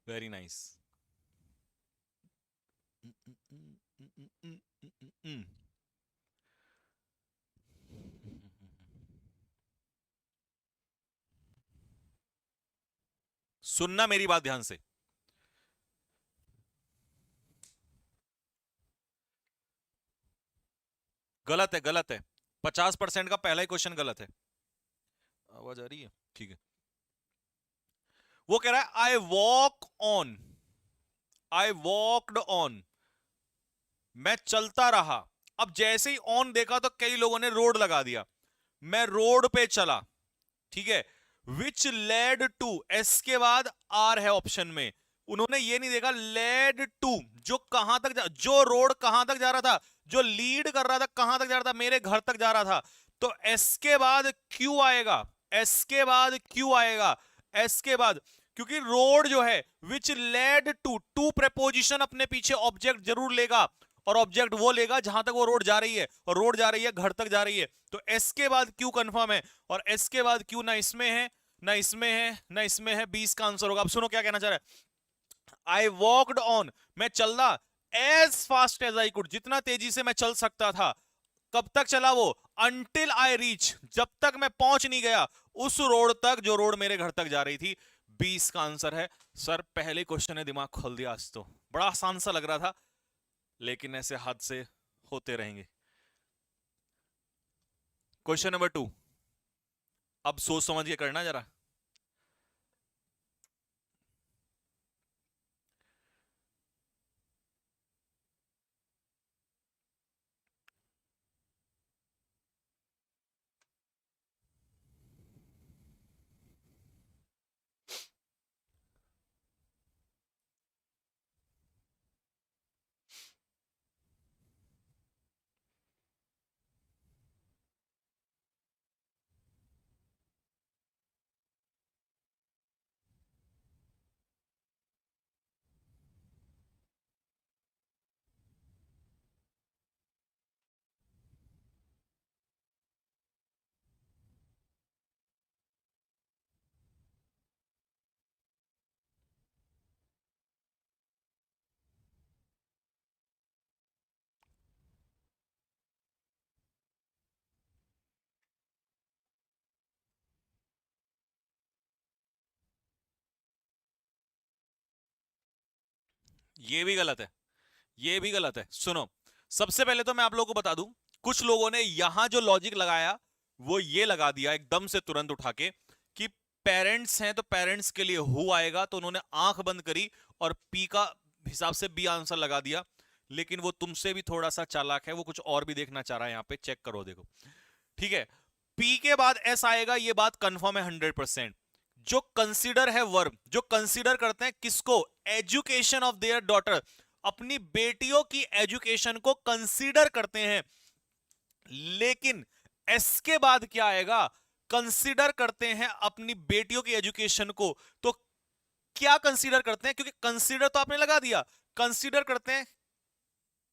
वेरी नाइस। सुनना मेरी बात ध्यान से, गलत है। 50% का पहला ही क्वेश्चन गलत है। आवाज आ रही है? ठीक है। वो कह रहा है आई वॉकड ऑन, मैं चलता रहा। अब जैसे ही ऑन देखा तो कई लोगों ने रोड लगा दिया, मैं रोड पे चला। ठीक है, विच लेड टू, एस के बाद आर है ऑप्शन में, उन्होंने ये नहीं देखा लेड टू, जो कहां तक जो रोड कहां तक जा रहा था, जो लीड कर रहा था कहां तक जा रहा था, मेरे घर तक जा रहा था। तो एस के बाद क्यू आएगा, एस के बाद क्यू आएगा, एस के बाद क्योंकि रोड जो है विच लेड टू प्रेपोजिशन अपने पीछे ऑब्जेक्ट जरूर लेगा, और ऑब्जेक्ट वो लेगा जहां तक वो रोड जा रही है, और रोड जा रही है घर तक जा रही है, तो एस के बाद क्यू कंफर्म है, और एस के बाद क्यू ना इसमें है ना इसमें है ना इसमें है, 20 का आंसर होगा। अब सुनो क्या कहना चाह रहा है, आई वॉकड ऑन, मैं चल रहा, as fast as I could, जितना तेजी से मैं चल सकता था। कब तक चला वो, अंटिल आई रीच, जब तक मैं पहुंच नहीं गया उस रोड तक जो रोड मेरे घर तक जा रही थी। 20 का आंसर है। सर पहले क्वेश्चन ने दिमाग खोल दिया, आज तो बड़ा आसान सा लग रहा था, लेकिन ऐसे हादसे होते रहेंगे। क्वेश्चन नंबर 2, अब सोच समझ के करना जरा। ये भी गलत है, ये भी गलत है। सुनो, सबसे पहले तो मैं आप लोगों को बता दूं, कुछ लोगों ने यहां जो लॉजिक लगाया वो ये लगा दिया एकदम से तुरंत उठा के कि पेरेंट्स हैं तो पेरेंट्स के लिए हु आएगा, तो उन्होंने आंख बंद करी और पी का हिसाब से बी आंसर लगा दिया। लेकिन वो तुमसे भी थोड़ा सा चालाक है, वो कुछ और भी देखना चाह रहा है, यहां पे चेक करो देखो। ठीक है, पी के बाद एस आएगा, ये बात कंफर्म है 100%। जो कंसीडर है वर्ब, जो कंसीडर करते हैं किसको, एजुकेशन ऑफ देयर डॉटर, अपनी बेटियों की एजुकेशन को कंसीडर करते हैं। लेकिन एस के बाद क्या आएगा, कंसीडर करते हैं अपनी बेटियों की एजुकेशन को, तो क्या कंसीडर करते हैं, क्योंकि कंसीडर तो आपने लगा दिया, कंसीडर करते हैं,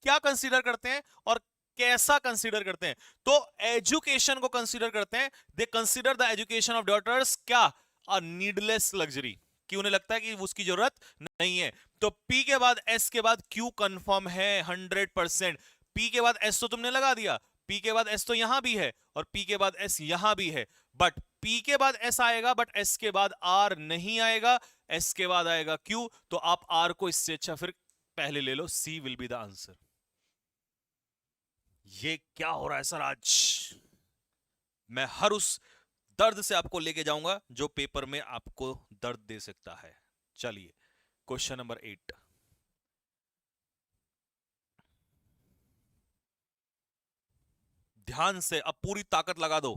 क्या कंसीडर करते हैं और कैसा कंसीडर करते हैं, तो एजुकेशन को कंसीडर करते हैं। They consider the education of daughters क्या, अ नीडलेस लग्जरी, कि उन्हें लगता है कि उसकी जरूरत नहीं है। तो पी के बाद एस के बाद क्यू कंफर्म है 100%। पी के बाद एस तो तुमने लगा दिया, पी के बाद एस तो यहां भी है, और पी के बाद एस यहां भी है, बट पी के बाद एस आएगा, बट एस के बाद आर नहीं आएगा, एस के बाद आएगा क्यू। तो आप आर को इससे अच्छा फिर पहले ले लो, सी विल बी द आंसर। ये क्या हो रहा है सर आज, मैं हर उस दर्द से आपको लेके जाऊंगा जो पेपर में आपको दर्द दे सकता है। चलिए क्वेश्चन नंबर 8, ध्यान से अब पूरी ताकत लगा दो।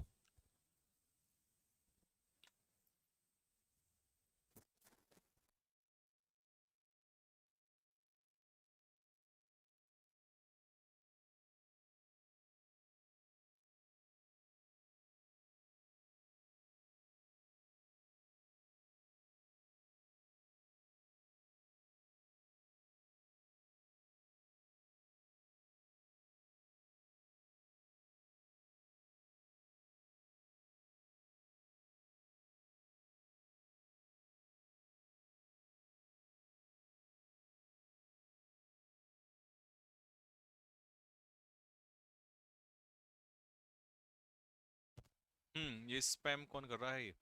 ये स्पैम कौन कर रहा है, ये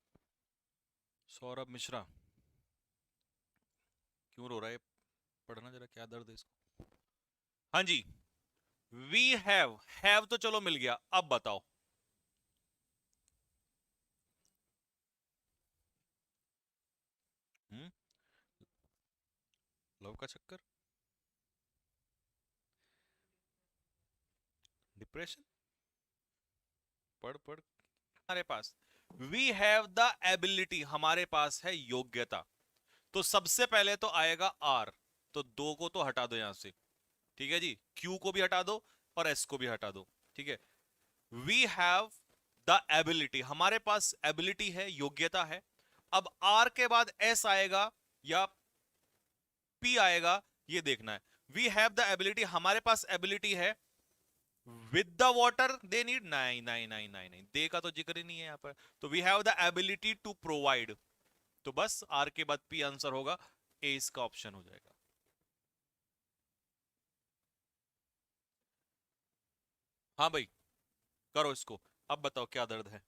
सौरभ मिश्रा, क्यों रो रहा है, पढ़ना जरा क्या दर्द है इसको। हाँ जी, वी हैव तो चलो मिल गया, अब बताओ। हम्म लव का चक्कर, डिप्रेशन, पढ़ पढ़। हमारे पास वी हैव द एबिलिटी, हमारे पास है योग्यता, तो सबसे पहले तो आएगा आर, तो दो को तो हटा दो यहां से, ठीक है जी, क्यू को भी हटा दो और एस को भी हटा दो, ठीक है। वी हैव द एबिलिटी, हमारे पास एबिलिटी है, योग्यता है। अब आर के बाद एस आएगा या पी आएगा, ये देखना है। वी हैव द एबिलिटी, हमारे पास एबिलिटी है। With the water they need, नहीं नहीं नहीं नहीं नहीं, दे का तो जिक्र ही नहीं है यहां पर। तो we have the ability to provide, तो बस आर के बाद पी आंसर होगा, ए इसका ऑप्शन हो जाएगा। हाँ भाई, करो इसको, अब बताओ क्या दर्द है।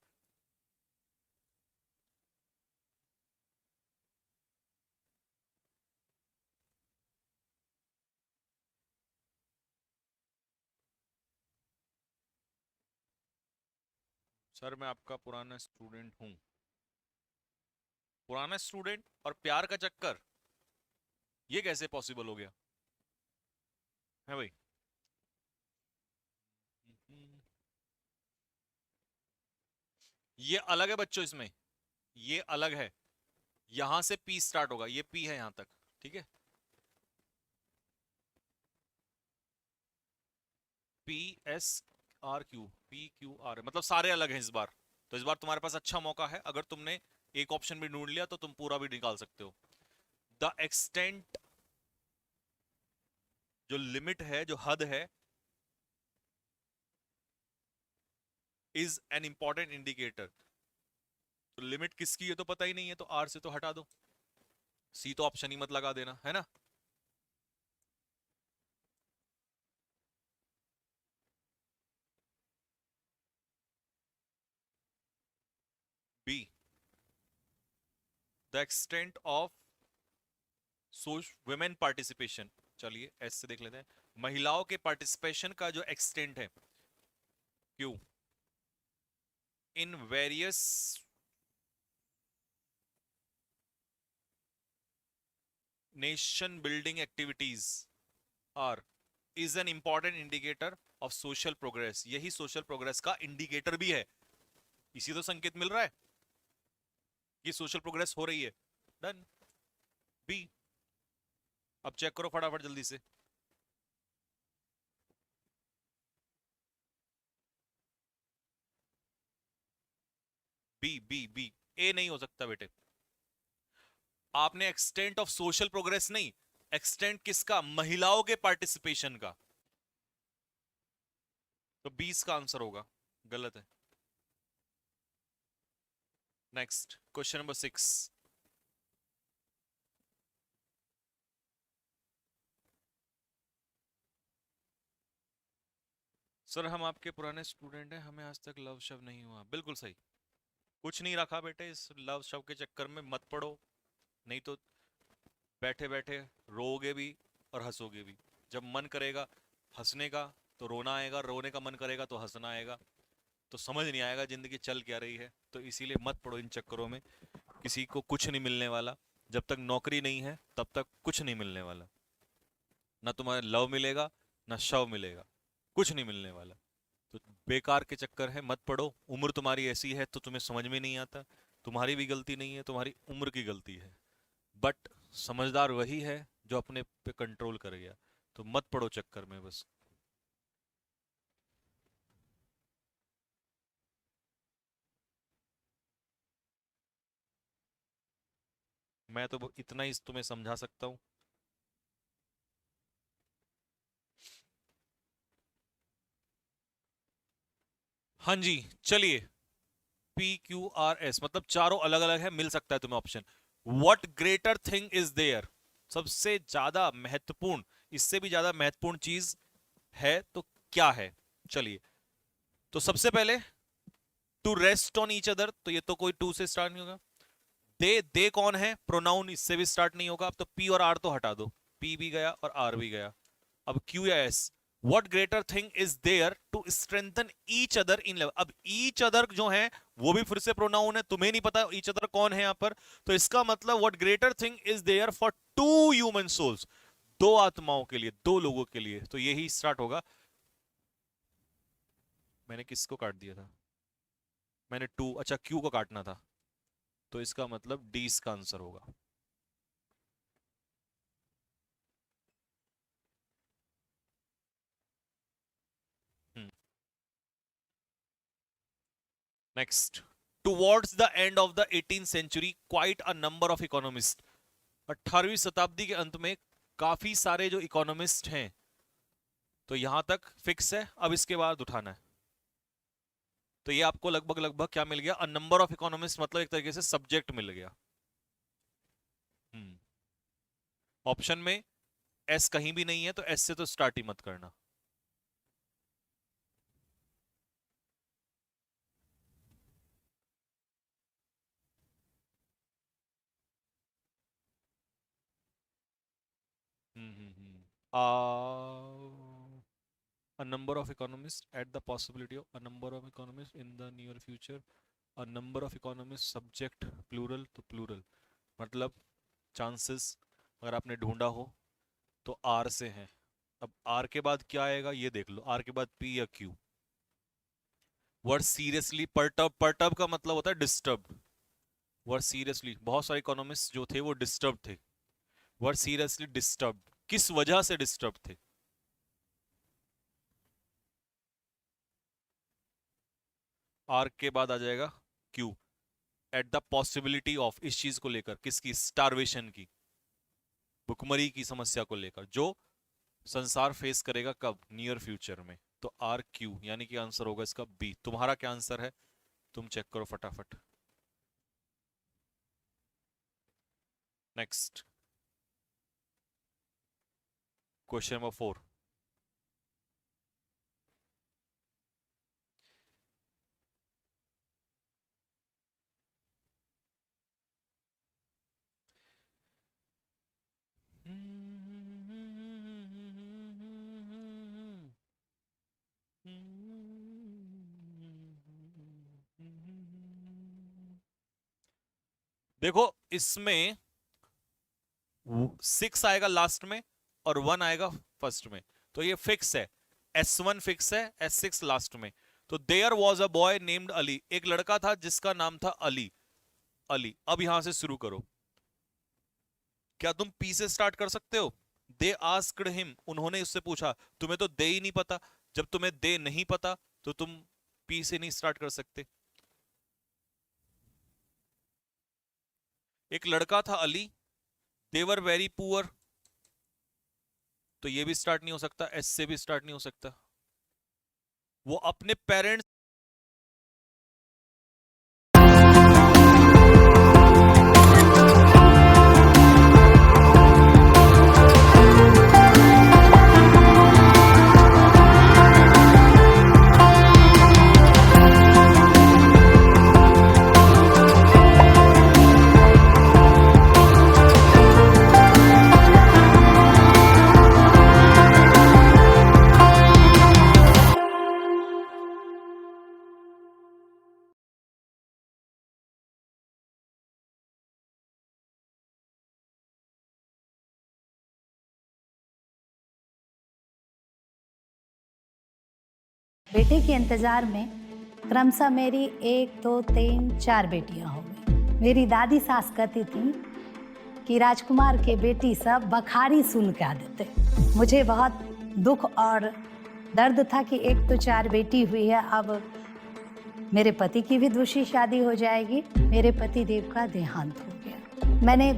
सर मैं आपका पुराना स्टूडेंट हूं। पुराना स्टूडेंट और प्यार का चक्कर, ये कैसे पॉसिबल हो गया है भाई? ये अलग है बच्चों, इसमें ये अलग है। यहां से पी स्टार्ट होगा, ये पी है यहां तक, ठीक है। P S R Q, P Q R, मतलब सारे अलग हैं इस बार। तो इस बार तुम्हारे पास अच्छा मौका है, अगर तुमने एक ऑप्शन भी ढूंढ लिया तो तुम पूरा भी निकाल सकते हो। द एक्सटेंट, जो लिमिट है, जो हद है, इज एन इंपॉर्टेंट इंडिकेटर। तो लिमिट किसकी है तो पता ही नहीं है, तो आर से तो हटा दो, सी तो ऑप्शन ही मत लगा देना, है ना। B, the extent of women participation. चलिए एस से देख लेते हैं, महिलाओं के पार्टिसिपेशन का जो एक्सटेंट है, Q, in various nation building activities are, is an important indicator of social progress. यही सोशल प्रोग्रेस का इंडिकेटर भी है, इसी तो संकेत मिल रहा है कि सोशल प्रोग्रेस हो रही है। Done, B. अब चेक करो फटाफट जल्दी से। बी बी बी, ए नहीं हो सकता बेटे। आपने एक्सटेंट ऑफ सोशल प्रोग्रेस नहीं, एक्सटेंट किसका, महिलाओं के पार्टिसिपेशन का, तो 20 का आंसर होगा, गलत है। Next question number 6। सर हम आपके पुराने स्टूडेंट हैं, हमें आज तक लव शव नहीं हुआ। बिल्कुल सही, कुछ नहीं रखा बेटे, इस लव शव के चक्कर में मत पड़ो, नहीं तो बैठे बैठे रोओगे भी और हंसोगे भी। जब मन करेगा हंसने का तो रोना आएगा, रोने का मन करेगा तो हंसना आएगा, तो समझ नहीं आएगा जिंदगी चल क्या रही है। तो इसीलिए मत पड़ो इन चक्करों में, किसी को कुछ नहीं मिलने वाला। जब तक नौकरी नहीं है तब तक कुछ नहीं मिलने वाला, ना तुम्हारे लव मिलेगा ना शव मिलेगा, कुछ नहीं मिलने वाला। तो बेकार के चक्कर है, मत पड़ो। उम्र तुम्हारी ऐसी है तो तुम्हें समझ में नहीं आता, तुम्हारी भी गलती नहीं है, तुम्हारी उम्र की गलती है। बट समझदार वही है जो अपने पे कंट्रोल कर गया। तो मत पड़ो चक्कर में बस। मैं तो इतना ही तुम्हें समझा सकता हूँ। हाँ जी, चलिए। पी क्यू आर एस मतलब चारों अलग अलग है, मिल सकता है तुम्हें option. What greater thing is there, सबसे ज्यादा महत्वपूर्ण, इससे भी ज्यादा महत्वपूर्ण चीज है तो क्या है। चलिए, तो सबसे पहले to rest on each other, तो ये तो कोई टू से स्टार्ट नहीं होगा। दे कौन है, प्रोनाउन, इससे भी स्टार्ट नहीं होगा। अब तो पी और आर तो हटा दो, पी भी गया और आर भी गया। अब क्यू या S, what greater thing is there to strengthen each other in level. अब ईच अदर जो है वो भी फिर से प्रोनाउन है, तुम्हें नहीं पता ईच अदर कौन है यहां पर। तो इसका मतलब what greater thing is there for two human souls, दो आत्माओं के लिए, दो लोगों के लिए, तो यही स्टार्ट होगा। मैंने किसको काट दिया था, मैंने टू, अच्छा क्यू को काटना था, तो इसका मतलब डी इसका आंसर होगा। Next, towards the end of the 18th century quite a number of economist, 18वीं शताब्दी के अंत में काफी सारे जो इकोनॉमिस्ट हैं, तो यहां तक फिक्स है, अब इसके बाद उठाना है। तो ये आपको लगभग लगभग क्या मिल गया, अ नंबर ऑफ इकोनॉमिस्ट, मतलब एक तरीके से सब्जेक्ट मिल गया। ऑप्शन में एस कहीं भी नहीं है, तो एस से तो स्टार्ट ही मत करना। A number of economists at the possibility of a number of economists in the near future, a number of economists subject plural, तो plural मतलब chances अगर आपने ढूंढा हो तो R से है। अब R के बाद क्या आएगा ये देख लो, R के बाद P या Q। वर्ड सीरियसली, परटर्ब का मतलब होता है डिस्टर्ब। वर्ड सीरियसली, बहुत सारे इकोनॉमिस्ट जो थे वो डिस्टर्ब थे। वर्ड सीरियसली डिस्टर्ब, किस वजह से डिस्टर्ब थे? आर के बाद आ जाएगा Q, at the possibility of, इस चीज को लेकर, किसकी? स्टारवेशन की, भुखमरी की समस्या को लेकर, जो संसार फेस करेगा कब? नियर फ्यूचर में। तो आर क्यू, यानी कि आंसर होगा इसका बी। तुम्हारा क्या आंसर है, तुम चेक करो फटाफट। Next question number 4। देखो इसमें 6 आएगा लास्ट में और 1 आएगा फर्स्ट में, तो ये फिक्स है। S1 फिक्स है, S6 लास्ट में। तो there was a boy named Ali, एक लड़का था जिसका नाम था अली। अली, अब यहां से शुरू करो। क्या तुम पी से स्टार्ट कर सकते हो? दे आस्क्ड हिम, उन्होंने उससे पूछा। तुम्हें तो दे ही नहीं पता, जब तुम्हें दे नहीं पता तो तुम पी से नहीं स्टार्ट कर सकते। एक लड़का था अली, दे वर वेरी पुअर, तो ये भी स्टार्ट नहीं हो सकता, एस से भी स्टार्ट नहीं हो सकता। वो अपने पेरेंट्स, बेटे के इंतजार में क्रमशः मेरी 1, 2, 3, 4 बेटियां हो गई। मेरी दादी सास कहती थी कि राजकुमार के बेटी सब बखारी सुन के देते। मुझे बहुत दुख और दर्द था कि एक तो 4 बेटी हुई है, अब मेरे पति की भी दूसरी शादी हो जाएगी। मेरे पति देव का देहांत हो गया। मैंने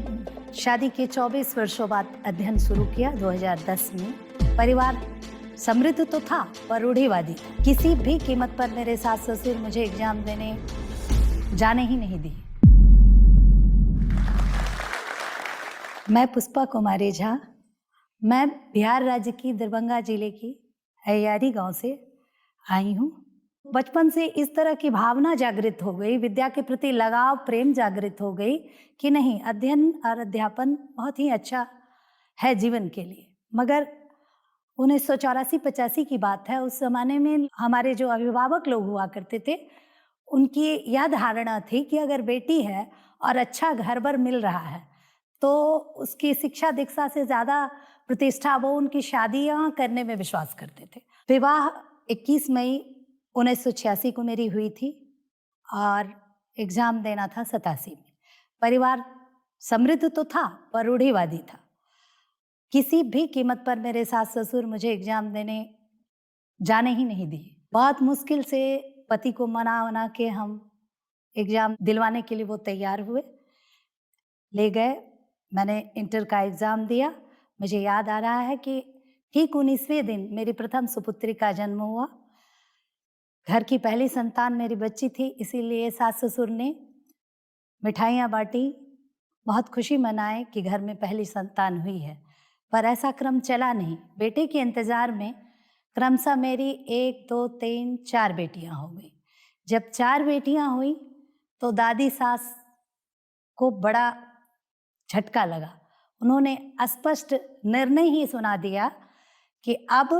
शादी के 24 वर्षों बाद अध्ययन शुरू किया 2010 में। परिवार समृद्ध तो था पर रूढ़िवादी। किसी भी कीमत पर मेरे सास ससुर मुझे एग्जाम देने जाने ही नहीं दिए। मैं पुष्पा कुमारी झा, मैं बिहार राज्य की दरभंगा जिले की अय्यारी गांव से आई हूँ। बचपन से इस तरह की भावना जागृत हो गई, विद्या के प्रति लगाव, प्रेम जागृत हो गई कि नहीं, अध्ययन और अध्यापन बहुत ही अच्छा है जीवन के लिए। मगर 1984-85 की बात है। उस जमाने में हमारे जो अभिभावक लोग हुआ करते थे, उनकी यह धारणा थी कि अगर बेटी है और अच्छा घर बर मिल रहा है तो उसकी शिक्षा दीक्षा से ज़्यादा प्रतिष्ठा, वो उनकी शादियाँ करने में विश्वास करते थे। विवाह 21 मई 1986 को मेरी हुई थी और एग्ज़ाम देना था 87 में। परिवार समृद्ध तो था पर रूढ़िवादी था। किसी भी कीमत पर मेरे सास ससुर मुझे एग्जाम देने जाने ही नहीं दिए। बहुत मुश्किल से पति को मना के हम एग्ज़ाम दिलवाने के लिए वो तैयार हुए, ले गए। मैंने इंटर का एग्ज़ाम दिया। मुझे याद आ रहा है कि ठीक 19वें दिन मेरी प्रथम सुपुत्री का जन्म हुआ। घर की पहली संतान मेरी बच्ची थी, इसीलिए सास-ससुर ने मिठाइयाँ बाँटी, बहुत खुशी मनाई कि घर में पहली संतान हुई है। पर ऐसा क्रम चला नहीं। बेटे के इंतज़ार में क्रमशः मेरी 1, 2, 3, 4 बेटियाँ हो गई। जब 4 बेटियाँ हुई तो दादी सास को बड़ा झटका लगा। उन्होंने स्पष्ट निर्णय ही सुना दिया कि अब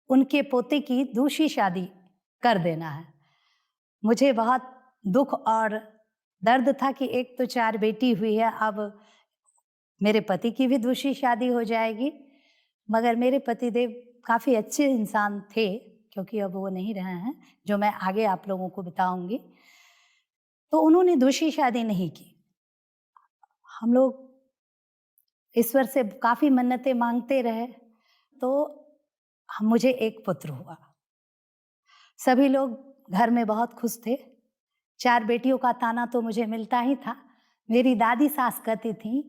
उनके पोते की दूसरी शादी कर देना है। मुझे बहुत दुख और दर्द था कि एक तो 4 बेटी हुई है, अब मेरे पति की भी दूसरी शादी हो जाएगी। मगर मेरे पतिदेव काफ़ी अच्छे इंसान थे, क्योंकि अब वो नहीं रहे हैं, जो मैं आगे आप लोगों को बताऊंगी। तो उन्होंने दूसरी शादी नहीं की। हम लोग ईश्वर से काफ़ी मन्नतें मांगते रहे, तो मुझे एक पुत्र हुआ। सभी लोग घर में बहुत खुश थे। 4 बेटियों का ताना तो मुझे मिलता ही था। मेरी दादी सास कहती थी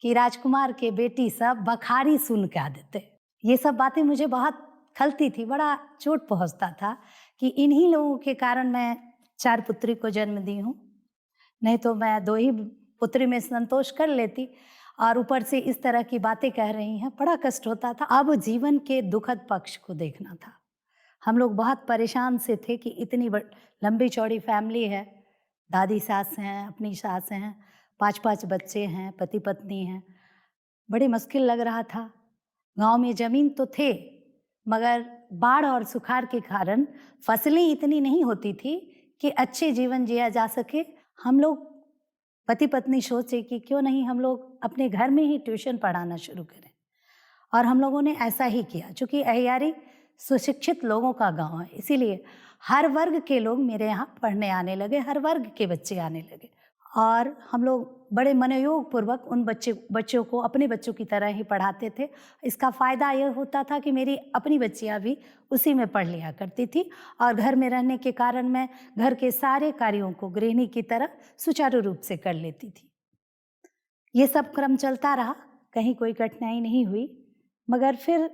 कि राजकुमार के बेटी सब बखारी सुन के देते। ये सब बातें मुझे बहुत खलती थी, बड़ा चोट पहुंचता था कि इन्हीं लोगों के कारण मैं 4 पुत्री को जन्म दी हूँ, नहीं तो मैं 2 ही पुत्री में संतोष कर लेती। और ऊपर से इस तरह की बातें कह रही हैं, बड़ा कष्ट होता था। अब जीवन के दुखद पक्ष को देखना था। हम लोग बहुत परेशान से थे कि इतनी लंबी चौड़ी फैमिली है, दादी सास हैं, अपनी सास हैं, 5-5 बच्चे हैं, पति पत्नी हैं, बड़ी मुश्किल लग रहा था। गांव में ज़मीन तो थे, मगर बाढ़ और सुखाड़ के कारण फसलें इतनी नहीं होती थी कि अच्छे जीवन जिया जा सके। हम लोग पति पत्नी सोचे कि क्यों नहीं हम लोग अपने घर में ही ट्यूशन पढ़ाना शुरू करें, और हम लोगों ने ऐसा ही किया। चूँकि अहियारी सुशिक्षित लोगों का गांव है, इसीलिए हर वर्ग के लोग मेरे यहाँ पढ़ने आने लगे, हर वर्ग के बच्चे आने लगे, और हम लोग बड़े मनोयोग पूर्वक उन बच्चों को अपने बच्चों की तरह ही पढ़ाते थे। इसका फ़ायदा यह होता था कि मेरी अपनी बच्चियाँ भी उसी में पढ़ लिया करती थी, और घर में रहने के कारण मैं घर के सारे कार्यों को गृहिणी की तरह सुचारू रूप से कर लेती थी। ये सब क्रम चलता रहा, कहीं कोई कठिनाई नहीं हुई। मगर फिर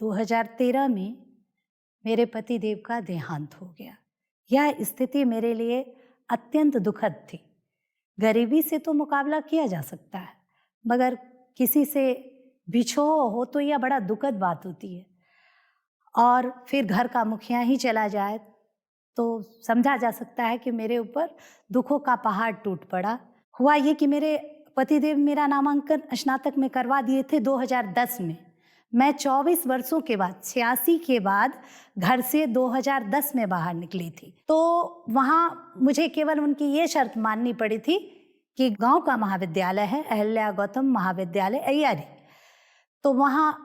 2013 में मेरे पति देव का देहांत हो गया। यह स्थिति मेरे लिए अत्यंत दुखद थी। गरीबी से तो मुकाबला किया जा सकता है, मगर किसी से बिछोह हो तो यह बड़ा दुखद बात होती है। और फिर घर का मुखिया ही चला जाए तो समझा जा सकता है कि मेरे ऊपर दुखों का पहाड़ टूट पड़ा। हुआ ये कि मेरे पतिदेव मेरा नामांकन स्नातक में करवा दिए थे 2010 में। मैं 24 वर्षों के बाद, 86 के बाद घर से 2010 में बाहर निकली थी। तो वहाँ मुझे केवल उनकी ये शर्त माननी पड़ी थी कि गांव का महाविद्यालय है, अहिल्या गौतम महाविद्यालय अहियारी, तो वहाँ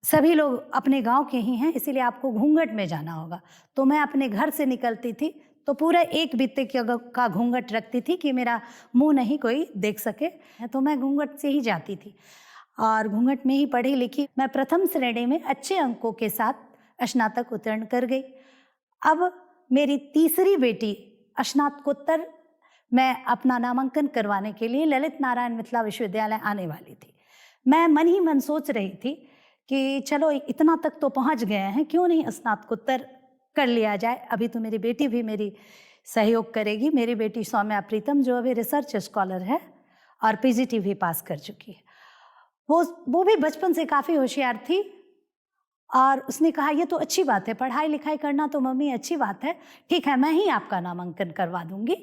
सभी लोग अपने गांव के ही हैं, इसीलिए आपको घूंघट में जाना होगा। तो मैं अपने घर से निकलती थी तो पूरा एक बित्ते का घूंघट रखती थी कि मेरा मुंह नहीं कोई देख सके, तो मैं घूंघट से ही जाती थी और घूंघट में ही पढ़ी लिखी। मैं प्रथम श्रेणी में अच्छे अंकों के साथ स्नातक उत्तीर्ण कर गई। अब मेरी तीसरी बेटी स्नातकोत्तर मैं अपना नामांकन करवाने के लिए ललित नारायण मिथिला विश्वविद्यालय आने वाली थी। मैं मन ही मन सोच रही थी कि चलो इतना तक तो पहुंच गए हैं, क्यों नहीं स्नातकोत्तर कर लिया जाए। अभी तो मेरी बेटी भी मेरी सहयोग करेगी। मेरी बेटी सौम्या प्रीतम, जो अभी रिसर्च स्कॉलर है और पीजीटी भी पास कर चुकी है, वो भी बचपन से काफ़ी होशियार थी, और उसने कहा ये तो अच्छी बात है, पढ़ाई लिखाई करना तो मम्मी अच्छी बात है, ठीक है मैं ही आपका नामांकन करवा दूंगी।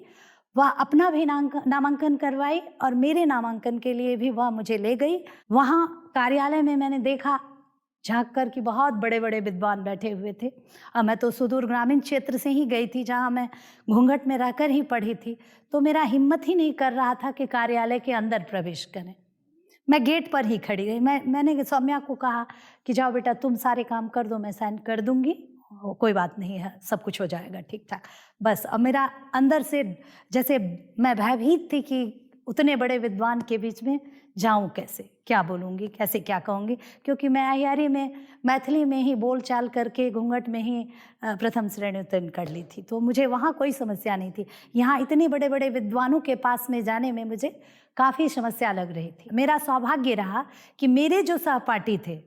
वह अपना भी नामांकन करवाई और मेरे नामांकन के लिए भी वह मुझे ले गई। वहाँ कार्यालय में मैंने देखा झांक कर कि बहुत बड़े बड़े विद्वान बैठे हुए थे, और मैं तो सुदूर ग्रामीण क्षेत्र से ही गई थी, जहाँ मैं घूंघट में रहकर ही पढ़ी थी। तो मेरा हिम्मत ही नहीं कर रहा था कि कार्यालय के अंदर प्रवेश करें। मैं गेट पर ही खड़ी रही। मैंने सौम्या को कहा कि जाओ बेटा तुम सारे काम कर दो, मैं साइन कर दूंगी, कोई बात नहीं है, सब कुछ हो जाएगा ठीक ठाक। बस अब मेरा अंदर से जैसे मैं भयभीत थी कि उतने बड़े विद्वान के बीच में जाऊं कैसे, क्या बोलूँगी, कैसे क्या कहूँगी, क्योंकि मैं अहियारी में मैथिली में ही बोल चाल करके घूंघट में ही प्रथम श्रेणी उत्तीर्ण कर ली थी, तो मुझे वहाँ कोई समस्या नहीं थी। यहाँ इतने बड़े बड़े विद्वानों के पास में जाने में मुझे काफ़ी समस्या लग रही थी। मेरा सौभाग्य रहा कि मेरे जो सहपाठी थे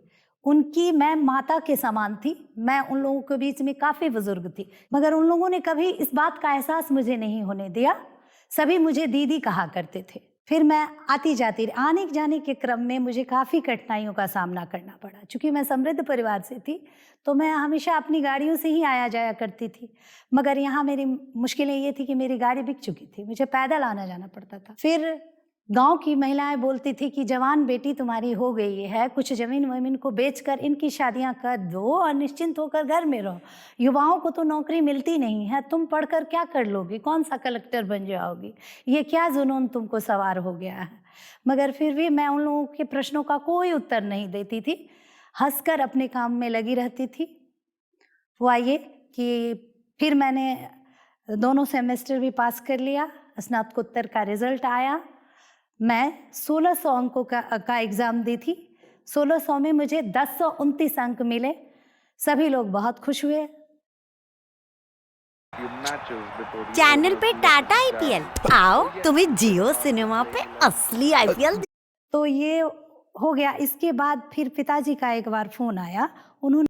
उनकी मैं माता के समान थी, मैं उन लोगों के बीच में काफ़ी बुजुर्ग थी, मगर उन लोगों ने कभी इस बात का एहसास मुझे नहीं होने दिया। सभी मुझे दीदी कहा करते थे। फिर मैं आती जाती रही। आने जाने के क्रम में मुझे काफ़ी कठिनाइयों का सामना करना पड़ा। चूँकि मैं समृद्ध परिवार से थी तो मैं हमेशा अपनी गाड़ियों से ही आया जाया करती थी, मगर यहाँ मेरी मुश्किलें ये थी कि मेरी गाड़ी बिक चुकी थी, मुझे पैदल आना जाना पड़ता था। फिर गांव की महिलाएं बोलती थी कि जवान बेटी तुम्हारी हो गई है, कुछ ज़मीन वमीन को बेचकर इनकी शादियां कर दो और निश्चिंत होकर घर में रहो। युवाओं को तो नौकरी मिलती नहीं है, तुम पढ़कर क्या कर लोगी, कौन सा कलेक्टर बन जाओगी, ये क्या जुनून तुमको सवार हो गया है। मगर फिर भी मैं उन लोगों के प्रश्नों का कोई उत्तर नहीं देती थी, हंसकर अपने काम में लगी रहती थी। हुआ ये कि फिर मैंने दोनों सेमेस्टर भी पास कर लिया, स्नातकोत्तर का रिजल्ट आया। मैं 1600 अंकों का एग्ज़ाम दी थी। 1600 में मुझे 1029 अंक मिले। सभी लोग बहुत खुश हुए। चैनल पे टाटा आईपीएल, आओ तुम्हें जियो सिनेमा पे असली आईपीएल। तो ये हो गया। इसके बाद फिर पिताजी का एक बार फ़ोन आया, उन्होंने